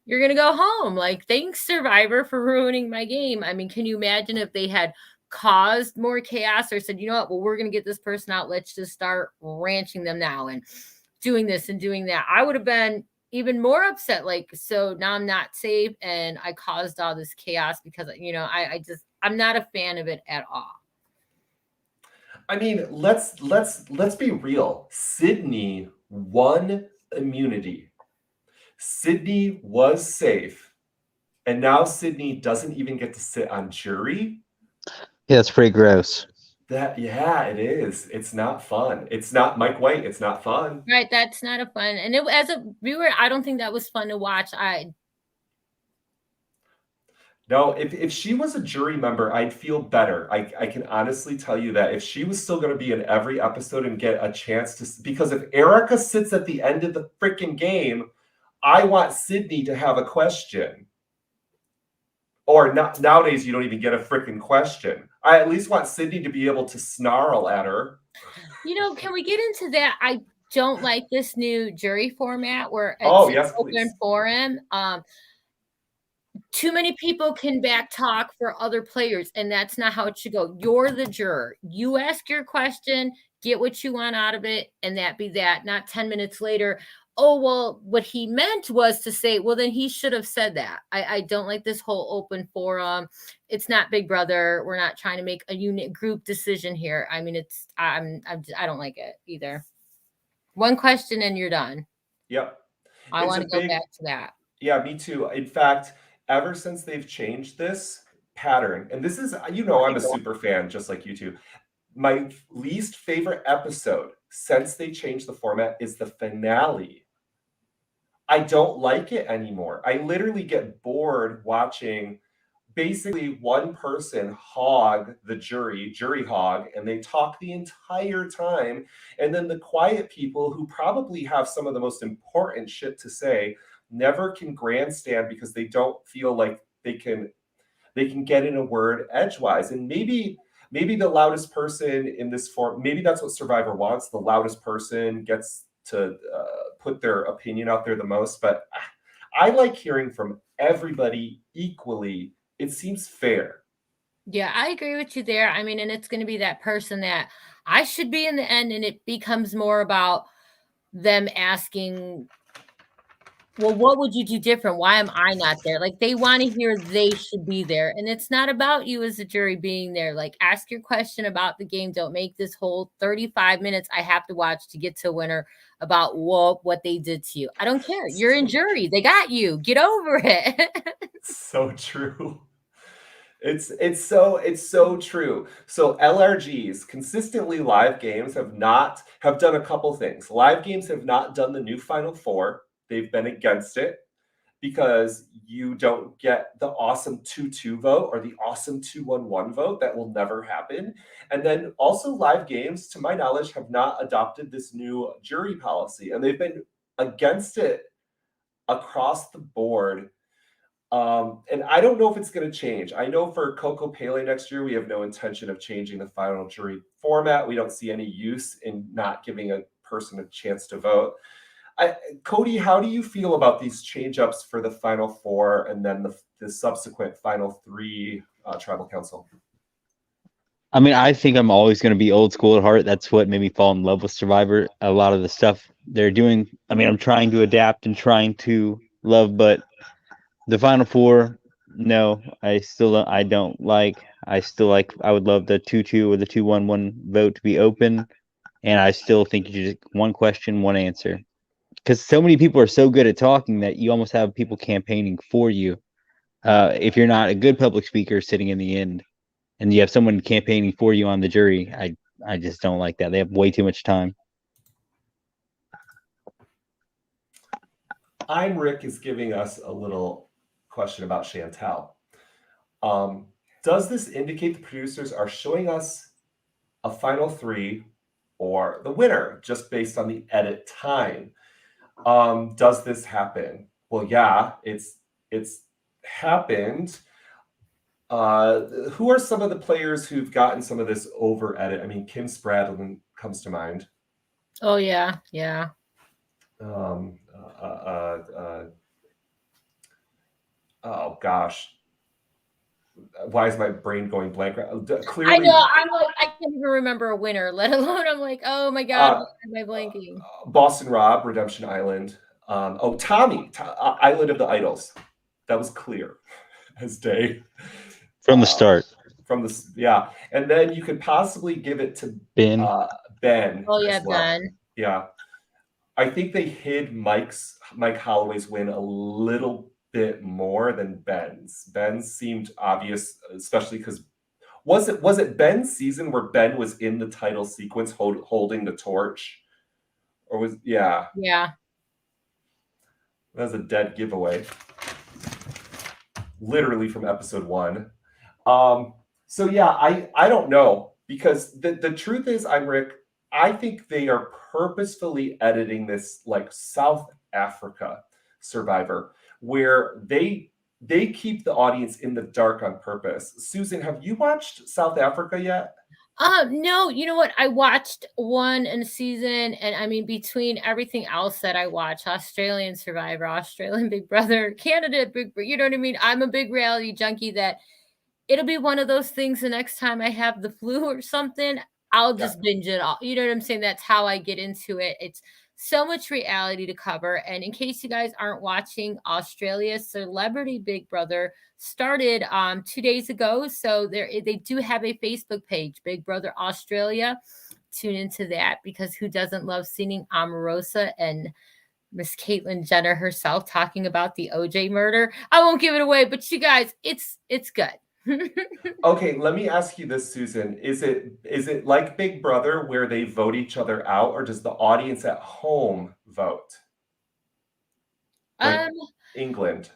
You're gonna go home. Like, thanks, Survivor, for ruining my game. I mean, can you imagine if they had caused more chaos or said, you know what, well, we're gonna get this person out. Let's just start ranching them now and doing this and doing that. I would have been even more upset. Like, so now I'm not safe and I caused all this chaos because, I'm not a fan of it at all. I mean, let's be real. Sydney won immunity. Sydney was safe. And now Sydney doesn't even get to sit on jury. Yeah, that's pretty gross. Yeah, it is. It's not fun. It's not Mike White. It's not fun. Right. That's not a fun. And as a viewer, I don't think that was fun to watch. No, if she was a jury member, I'd feel better. I can honestly tell you that if she was still going to be in every episode and get a chance to, because if Erica sits at the end of the freaking game, I want Sydney to have a question. Or not, nowadays, you don't even get a freaking question. I at least want Sydney to be able to snarl at her. Can we get into that? I don't like this new jury format where Oh, it's yes, open please. forum. Too many people can back talk for other players, and that's not how it should go. You're the juror. You ask your question, get what you want out of it, and that be that. Not 10 minutes later, oh, well, what he meant was to say, well, then he should have said that. I don't like this whole open forum. It's not Big Brother. We're not trying to make a unit group decision here. I mean, I don't like it either. One question and you're done. Yep. I want to go back to that. Yeah, me too. In fact, ever since they've changed this pattern, and this is, I'm a super fan, just like you two. My least favorite episode since they changed the format is the finale. I don't like it anymore. I literally get bored watching basically one person hog the jury hog, and they talk the entire time. And then the quiet people who probably have some of the most important shit to say never can grandstand because they don't feel like they can get in a word edgewise. And maybe the loudest person in this form, maybe that's what Survivor wants. The loudest person gets to put their opinion out there the most. But I like hearing from everybody equally. It seems fair. Yeah, I agree with you there. I mean, and it's going to be that person that I should be in the end, and it becomes more about them asking well, what would you do different? Why am I not there? Like, they want to hear they should be there. And it's not about you as a jury being there. Like, ask your question about the game. Don't make this whole 35 minutes I have to watch to get to a winner about what they did to you. I don't care. You're in jury. They got you. Get over it. So true. It's so true. So LRGs, consistently live games, have done a couple things. Live games have not done the new Final Four. They've been against it because you don't get the awesome 2-2 vote or the awesome 2-1-1 vote. That will never happen. And then also live games, to my knowledge, have not adopted this new jury policy, and they've been against it across the board. And I don't know if it's going to change. I know for Coco Pele next year, we have no intention of changing the final jury format. We don't see any use in not giving a person a chance to vote. Cody, how do you feel about these change-ups for the final four and then the subsequent final three tribal council? I mean, I think I'm always going to be old school at heart. That's what made me fall in love with Survivor. A lot of the stuff they're doing, I mean, I'm trying to adapt and trying to love, but the final four, no, I don't like. I still like, I would love the 2-2 or the 2-1-1 vote to be open. And I still think you just one question, one answer. Because so many people are so good at talking that you almost have people campaigning for you. If you're not a good public speaker sitting in the end and you have someone campaigning for you on the jury, I just don't like that. They have way too much time. I'm Rick is giving us a little question about Chantel. Does this indicate the producers are showing us a final three or the winner just based on the edit time? Does this happen? Well, yeah, it's happened. Who are some of the players who've gotten some of this over edit? I mean, Kim Spradlin comes to mind. Oh, yeah. Yeah. Oh gosh, why is my brain going blank? I Clearly, know. I'm like, I can't even remember a winner, let alone I'm like, oh my God, why am I blanking? Boston Rob, Redemption Island. Tommy, Island of the Idols. That was clear as day. From the start. From the, yeah. And then you could possibly give it to Ben. Ben. Oh, yeah, as well. Ben. Yeah. I think they hid Mike Holloway's win a little bit more than Ben's. Ben's seemed obvious, especially because was it Ben's season where Ben was in the title sequence holding the torch? Or was Yeah. That was a dead giveaway. Literally from episode 1. So yeah, I don't know, because the truth is, I'm Rick, I think they are purposefully editing this like South Africa Survivor, where they keep the audience in the dark on purpose. Susan, have you watched South Africa yet? No, you know what? I watched one in a season, and I mean, between everything else that I watch, Australian Survivor, Australian Big Brother, Canada Big Brother, you know what I mean? I'm a big reality junkie that it'll be one of those things the next time I have the flu or something, I'll just binge it all. You know what I'm saying? That's how I get into it. It's so much reality to cover. And in case you guys aren't watching, Australia's Celebrity Big Brother started 2 days ago. So they do have a Facebook page, Big Brother Australia. Tune into that, because who doesn't love seeing Omarosa and Miss Caitlyn Jenner herself talking about the OJ murder? I won't give it away, but you guys, it's good. Okay, let me ask you this, Susan. Is it like Big Brother where they vote each other out, or does the audience at home vote? Like England.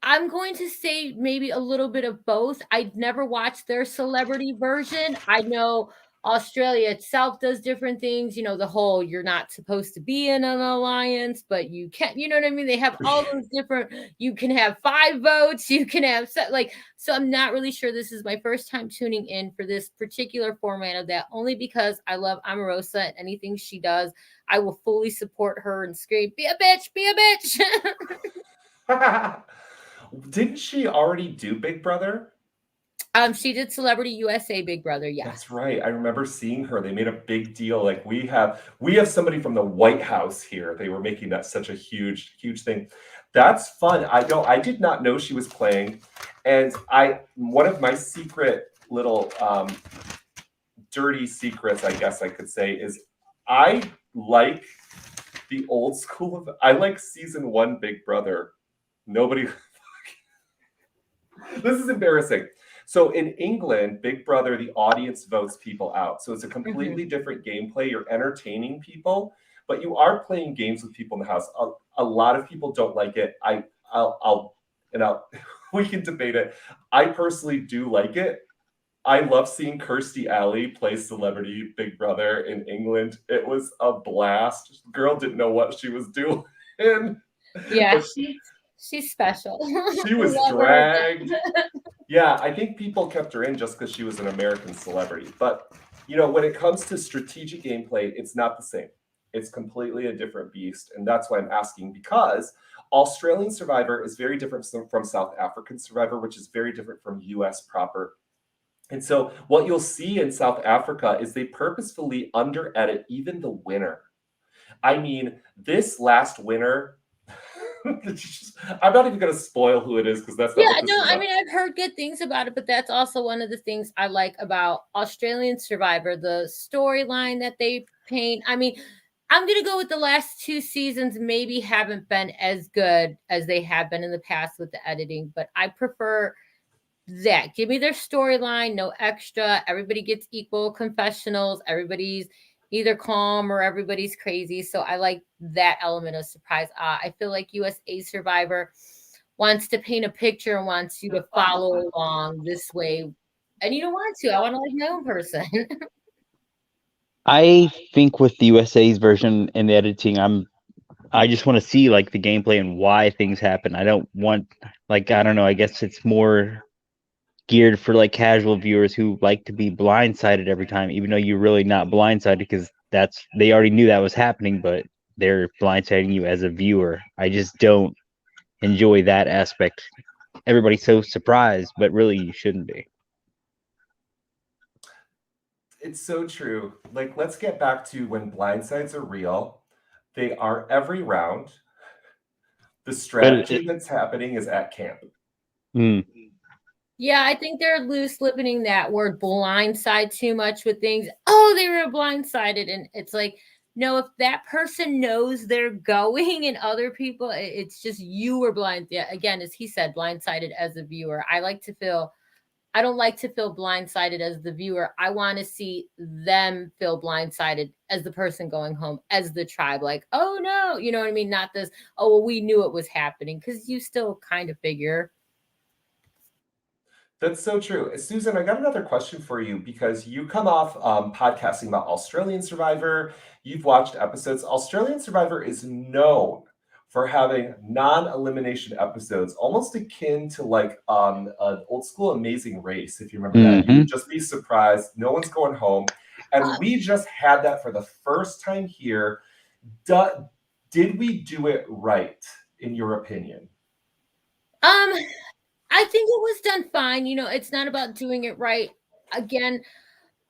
I'm going to say maybe a little bit of both. I'd never watched their celebrity version. I know Australia itself does different things, you know, the whole you're not supposed to be in an alliance, but you can, you know what I mean? They have all those different, you can have 5 votes, you can have so I'm not really sure. This is my first time tuning in for this particular format of that, only because I love Omarosa and anything she does, I will fully support her and scream, be a bitch, be a bitch. Didn't she already do Big Brother? She did Celebrity USA Big Brother. Yes. That's right. I remember seeing her. They made a big deal. Like we have somebody from the White House here. They were making that such a huge, huge thing. That's fun. I did not know she was playing. And one of my secret little dirty secrets, I guess I could say, is I like the old school of I like season 1 Big Brother. Nobody This is embarrassing. So in England, Big Brother, the audience votes people out. So it's a completely different gameplay. You're entertaining people, but you are playing games with people in the house. A lot of people don't like it. I'll we can debate it. I personally do like it. I love seeing Kirstie Alley play Celebrity Big Brother in England. It was a blast. The girl didn't know what she was doing. Yeah, she's special. She was dragged. Yeah, I think people kept her in just because she was an American celebrity. But, when it comes to strategic gameplay, it's not the same. It's completely a different beast. And that's why I'm asking, because Australian Survivor is very different from South African Survivor, which is very different from US proper. And so what you'll see in South Africa is they purposefully under-edit even the winner. I mean, this last winner, I'm not even going to spoil who it is because that's not what this is about. I mean, I've heard good things about it, but that's also one of the things I like about Australian Survivor, the storyline that they paint. I mean, I'm going to go with the last 2 seasons maybe haven't been as good as they have been in the past with the editing, but I prefer that. Give me their storyline, no extra. Everybody gets equal confessionals. Everybody's either calm or everybody's crazy. So I like that element of surprise. I feel like USA Survivor wants to paint a picture and wants you to follow along this way. And you don't want to. I want to like my own person. I think with the USA's version and the editing, I just want to see like the gameplay and why things happen. I don't want I don't know, I guess it's more geared for like casual viewers who like to be blindsided every time, even though you're really not blindsided because they already knew that was happening, but they're blindsiding you as a viewer. I just don't enjoy that aspect. Everybody's so surprised, but really you shouldn't be. It's so true. Like, let's get back to when blindsides are real. They are every round. The strategy that's happening is at camp. Yeah, I think they're loose-lipping that word blindside too much with things. Oh, they were blindsided. And it's like, no, if that person knows they're going and other people, it's just you were blind. Yeah, again, as he said, blindsided as a viewer. I don't like to feel blindsided as the viewer. I want to see them feel blindsided as the person going home, as the tribe. Like, oh no, you know what I mean? Not this, oh, well, we knew it was happening, because you still kind of figure. That's so true. Susan, I got another question for you because you come off podcasting about Australian Survivor. You've watched episodes. Australian Survivor is known for having non-elimination episodes, almost akin to like an old school Amazing Race, if you remember that. You would just be surprised. No one's going home. And we just had that for the first time here. Did we do it right, in your opinion? I think it was done fine. It's not about doing it right. Again,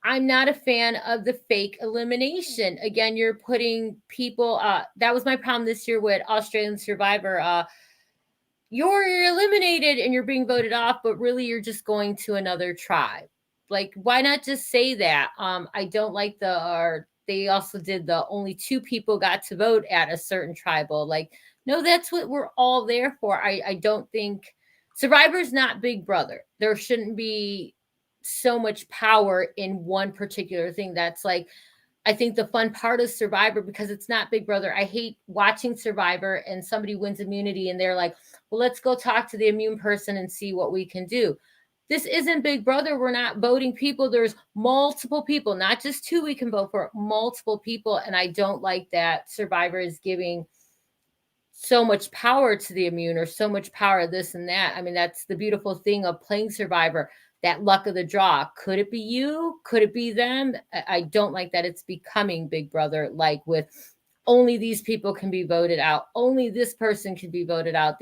I'm not a fan of the fake elimination. Again, you're putting people, that was my problem this year with Australian Survivor. You're eliminated and you're being voted off, but really you're just going to another tribe. Like, why not just say that? I don't like they also did the only 2 people got to vote at a certain tribal. Like, no, that's what we're all there for. I don't think Survivor's not Big Brother. There shouldn't be so much power in one particular thing. That's like, I think the fun part of Survivor, because it's not Big Brother. I hate watching Survivor and somebody wins immunity and they're like, well, let's go talk to the immune person and see what we can do. This isn't Big Brother. We're not voting people. There's multiple people, not just 2 we can vote for, multiple people. And I don't like that Survivor is giving so much power to the immune or so much power this and that. I mean, that's the beautiful thing of playing Survivor, that luck of the draw. Could it be you? Could it be them? I don't like that it's becoming Big Brother, like with only these people can be voted out. Only this person can be voted out.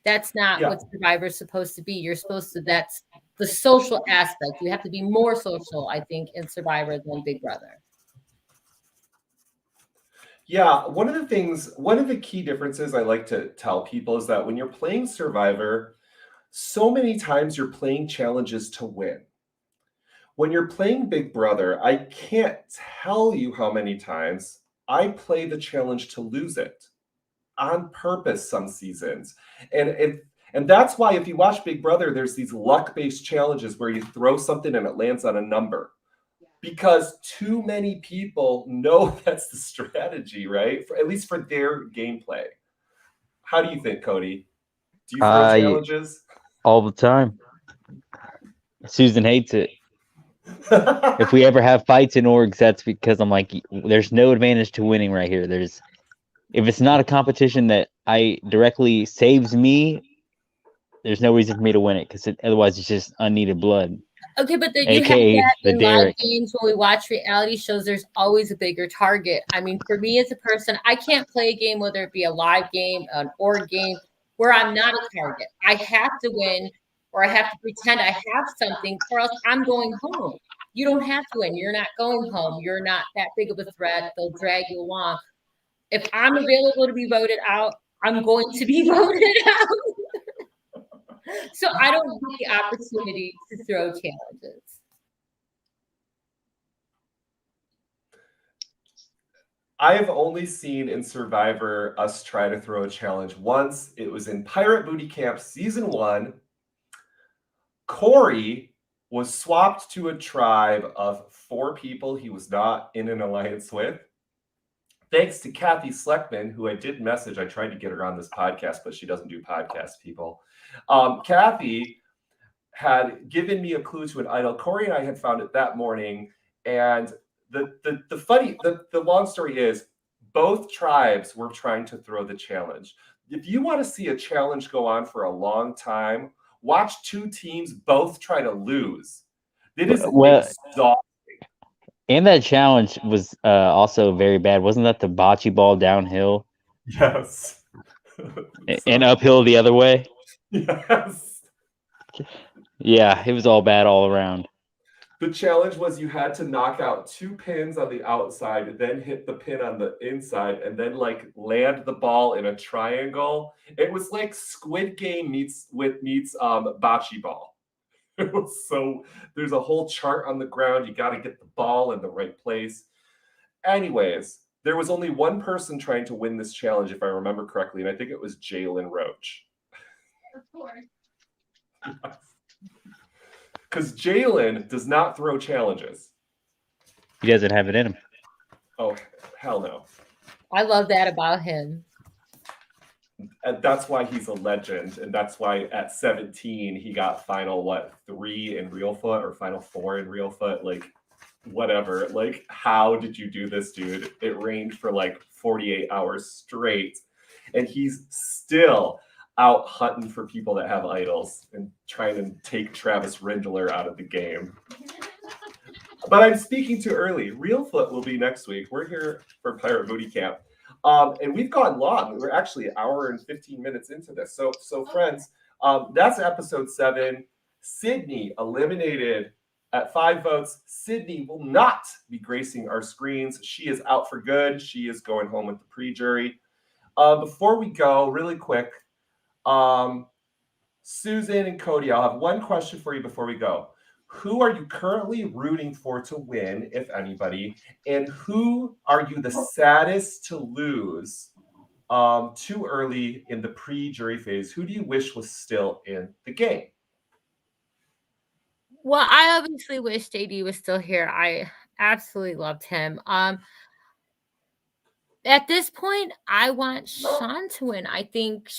That's not what Survivor's supposed to be. You're supposed to, that's the social aspect. You have to be more social, I think, in Survivor than Big Brother. Yeah, one of the key differences I like to tell people is that when you're playing Survivor, so many times you're playing challenges to win. When you're playing Big Brother, I can't tell you how many times I play the challenge to lose it on purpose some seasons. And that's why if you watch Big Brother, there's these luck-based challenges where you throw something and it lands on a number. Because too many people know that's the strategy, right? At least for their gameplay. How do you think, Cody? Do you throw challenges? All the time. Susan hates it. If we ever have fights in orgs, that's because I'm like, there's no advantage to winning right here. If it's not a competition that I directly saves me, there's no reason for me to win it because otherwise it's just unneeded blood. Okay, but then you have AKA that the in live Derek. games when we watch reality shows. There's always a bigger target. I mean, for me as a person, I can't play a game, whether it be a live game, an org game, where I'm not a target. I have to win, or I have to pretend I have something, or else I'm going home. You don't have to win. You're not going home. You're not that big of a threat. They'll drag you along. If I'm available to be voted out, I'm going to be voted out. So I don't get the opportunity to throw challenges. I have only seen in Survivor us try to throw a challenge once. It was in Pirate Booty Camp Season 1. Corey was swapped to a tribe of 4 people he was not in an alliance with. Thanks to Kathy Sleckman, who I did message. I tried to get her on this podcast, but she doesn't do podcasts, people. Kathy had given me a clue to an idol. Corey and I had found it that morning. And the long story is both tribes were trying to throw the challenge. If you want to see a challenge go on for a long time, watch 2 teams both try to lose. It is exhausting. And that challenge was also very bad. Wasn't that the bocce ball downhill? Yes. And uphill the other way? Yes. Yeah, it was all bad all around. The challenge was you had to knock out 2 pins on the outside, then hit the pin on the inside, and then land the ball in a triangle. It was like Squid Game meets bocce ball. It was there's a whole chart on the ground. You got to get the ball in the right place. Anyways, there was only one person trying to win this challenge, if I remember correctly, and I think it was Jalen Roach. Of course. Because Jalen does not throw challenges. He doesn't have it in him. Oh, hell no. I love that about him. And that's why he's a legend. And that's why at 17, he got final, 3 in Real Foot or final 4 in Real Foot? Whatever. How did you do this, dude? It rained for 48 hours straight. And he's still out hunting for people that have idols and trying to take Travis Rindler out of the game. But I'm speaking too early. Real Foot will be next week. We're here for Pirate Booty Camp. And we've gone long. We're actually an hour and 15 minutes into this. So friends, that's episode 7. Sydney eliminated at 5 votes. Sydney will not be gracing our screens. She is out for good. She is going home with the pre-jury. Before we go, really quick, Susan and Cody, I'll have one question for you before we go. Who are you currently rooting for to win, if anybody? And who are you the saddest to lose too early in the pre-jury phase? Who do you wish was still in the game? Well, I obviously wish JD was still here. I absolutely loved him. At this point, I want Sean to win. I think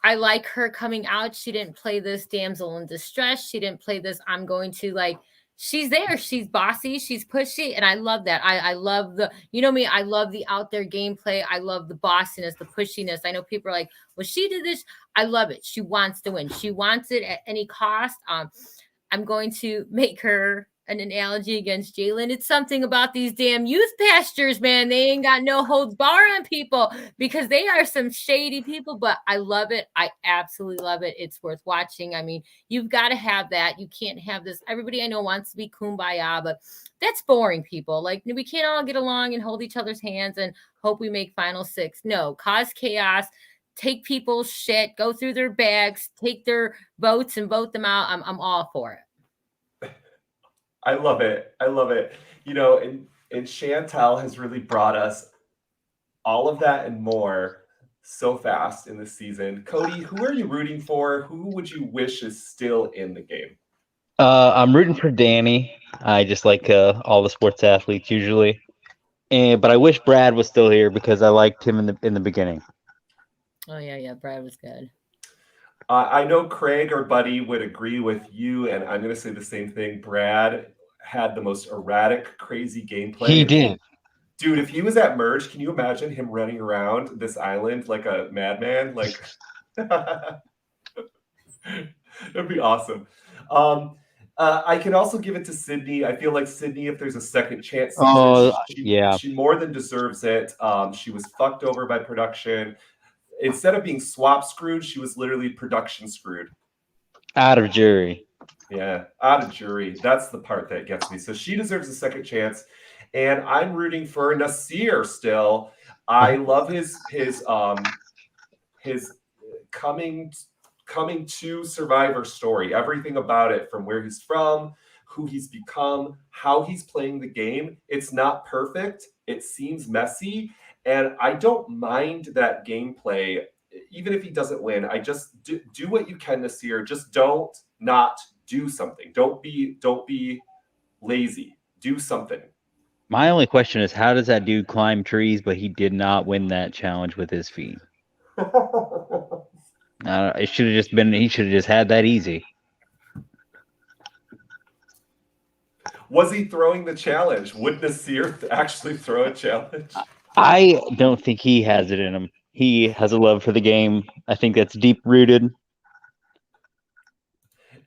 I like her coming out. She didn't play this damsel in distress. She didn't play this, I'm going to she's there. She's bossy. She's pushy. And I love that. I love me, I love the out there gameplay. I love the bossiness, the pushiness. I know people are like, well, she did this. I love it. She wants to win. She wants it at any cost. I'm going to make her an analogy against Jalen. It's something about these damn youth pastures, man. They ain't got no holds bar on people because they are some shady people, but I love it. I absolutely love it. It's worth watching. I mean, you've got to have that. You can't have this. Everybody I know wants to be kumbaya, but that's boring, people. Like, we can't all get along and hold each other's hands and hope we make final six. No, cause chaos, take people's shit, go through their bags, take their votes and vote them out. I'm all for it. I love it. I love it. You know, and Chantal has really brought us all of that and more so fast in this season. Cody, who are you rooting for? Who would you wish is still in the game? I'm rooting for Danny. I just like all the sports athletes usually, but I wish Brad was still here because I liked him in the beginning. Oh yeah, Brad was good. I know Craig, our buddy, would agree with you, and I'm going to say the same thing. Brad had the most erratic, crazy gameplay. He did. Dude, if he was at Merge, can you imagine him running around this island like a madman? Like, that'd be awesome. I can also give it to Sydney. I feel like Sydney, if there's a second chance, she more than deserves it. She was fucked over by production. Instead of being swap screwed, she was literally production screwed. Out of jury. Yeah, out of jury. That's the part that gets me. So she deserves a second chance. And I'm rooting for Nasir still. I love his coming to Survivor story. Everything about it, from where he's from, who he's become, how he's playing the game. It's not perfect. It seems messy. And I don't mind that gameplay, even if he doesn't win. I just do what you can this year. Just don't not do something. Don't be lazy. Do something. My only question is, how does that dude climb trees, but he did not win that challenge with his feet? It should have just been. He should have just had that easy. Was he throwing the challenge? Would Nasir actually throw a challenge? I don't think he has it in him. He has a love for the game. I think that's deep rooted.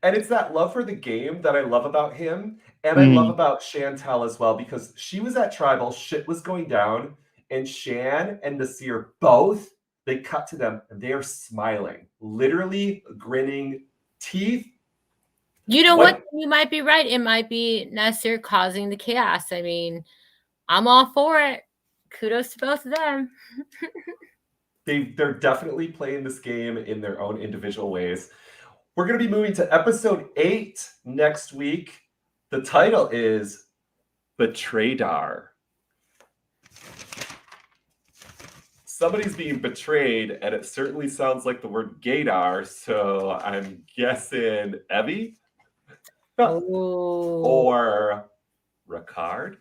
And it's that love for the game that I love about him. And I love about Chantal as well, because she was at Tribal, shit was going down, and Shan and Nasir both, they cut to them and they are smiling, literally grinning, teeth. You know what? You might be right. It might be Nasir causing the chaos. I mean, I'm all for it. Kudos to both of them. They're definitely playing this game in their own individual ways. We're going to be moving to episode 8 next week. The title is Betraydar. Somebody's being betrayed, and it certainly sounds like the word gaydar, so I'm guessing Evie? Or Ricard?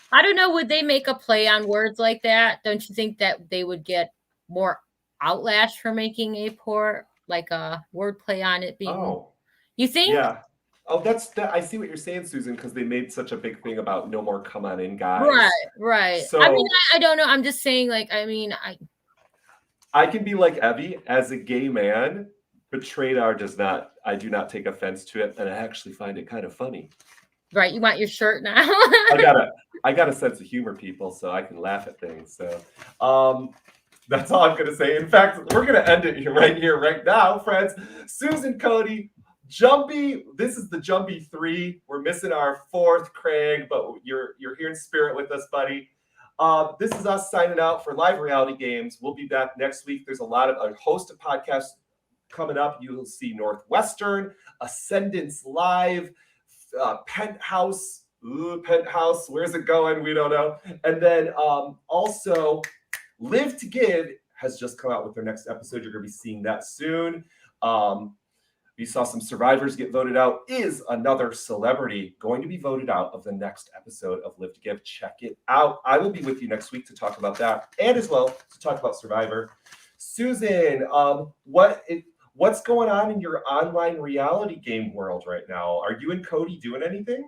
I don't know. Would they make a play on words like that? Don't you think that they would get more outlash for making a poor, like a word play on it being? Oh, you think? Yeah. Oh, I see what you're saying, Susan, because they made such a big thing about no more come on in, guys. Right. So, I mean, I don't know. I'm just saying, like, I mean, I can be like Evie as a gay man. Betraydar I do not take offense to it, and I actually find it kind of funny. Right, you want your shirt now? I got a sense of humor, people, so I can laugh at things. So that's all I'm gonna say. In fact, we're gonna end it right now, friends. Susan, Cody, Jumpy. This is the Jumpy 3. We're missing our 4th, Craig, but you're here in spirit with us, buddy. This is us signing out for Live Reality Games. We'll be back next week. There's a host of podcasts coming up. You will see Northwestern, Ascendance Live, Penthouse. Penthouse. Where's it going? We don't know. And then also, Live to Give has just come out with their next episode. You're going to be seeing that soon. We saw some survivors get voted out. Is another celebrity going to be voted out of the next episode of Live to Give? Check it out. I will be with you next week to talk about that, and as well to talk about Survivor. Susan, what's going on in your online reality game world right now? Are you and Cody doing anything?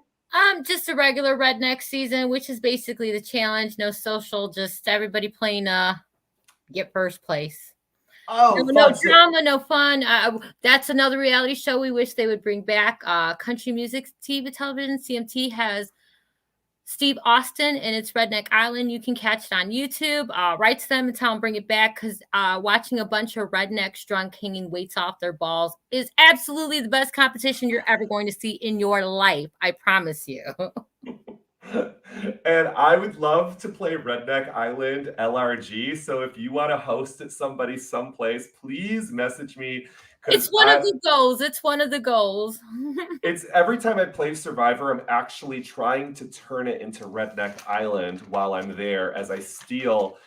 Just a regular redneck season, which is basically the challenge. No social, just everybody playing get first place. Oh, No fun. So- drama, no fun. That's another reality show we wish they would bring back. Country Music TV television, CMT, has Steve Austin and it's Redneck Island. You can catch it on YouTube. Write to them and tell them bring it back, because watching a bunch of rednecks drunk hanging weights off their balls is absolutely the best competition you're ever going to see in your life. I promise you. And I would love to play Redneck Island LRG. So if you want to host it somebody someplace, please message me. It's one of the goals. It's one of the goals. It's every time I play Survivor, I'm actually trying to turn it into Redneck Island while I'm there as I steal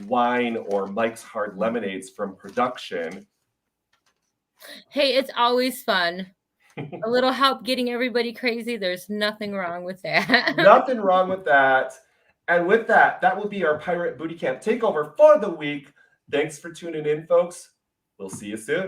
wine or Mike's Hard Lemonades from production. Hey, it's always fun. A little help getting everybody crazy. There's nothing wrong with that. Nothing wrong with that. And with that, that will be our Pirate Booty Camp takeover for the week. Thanks for tuning in, folks. We'll see you soon.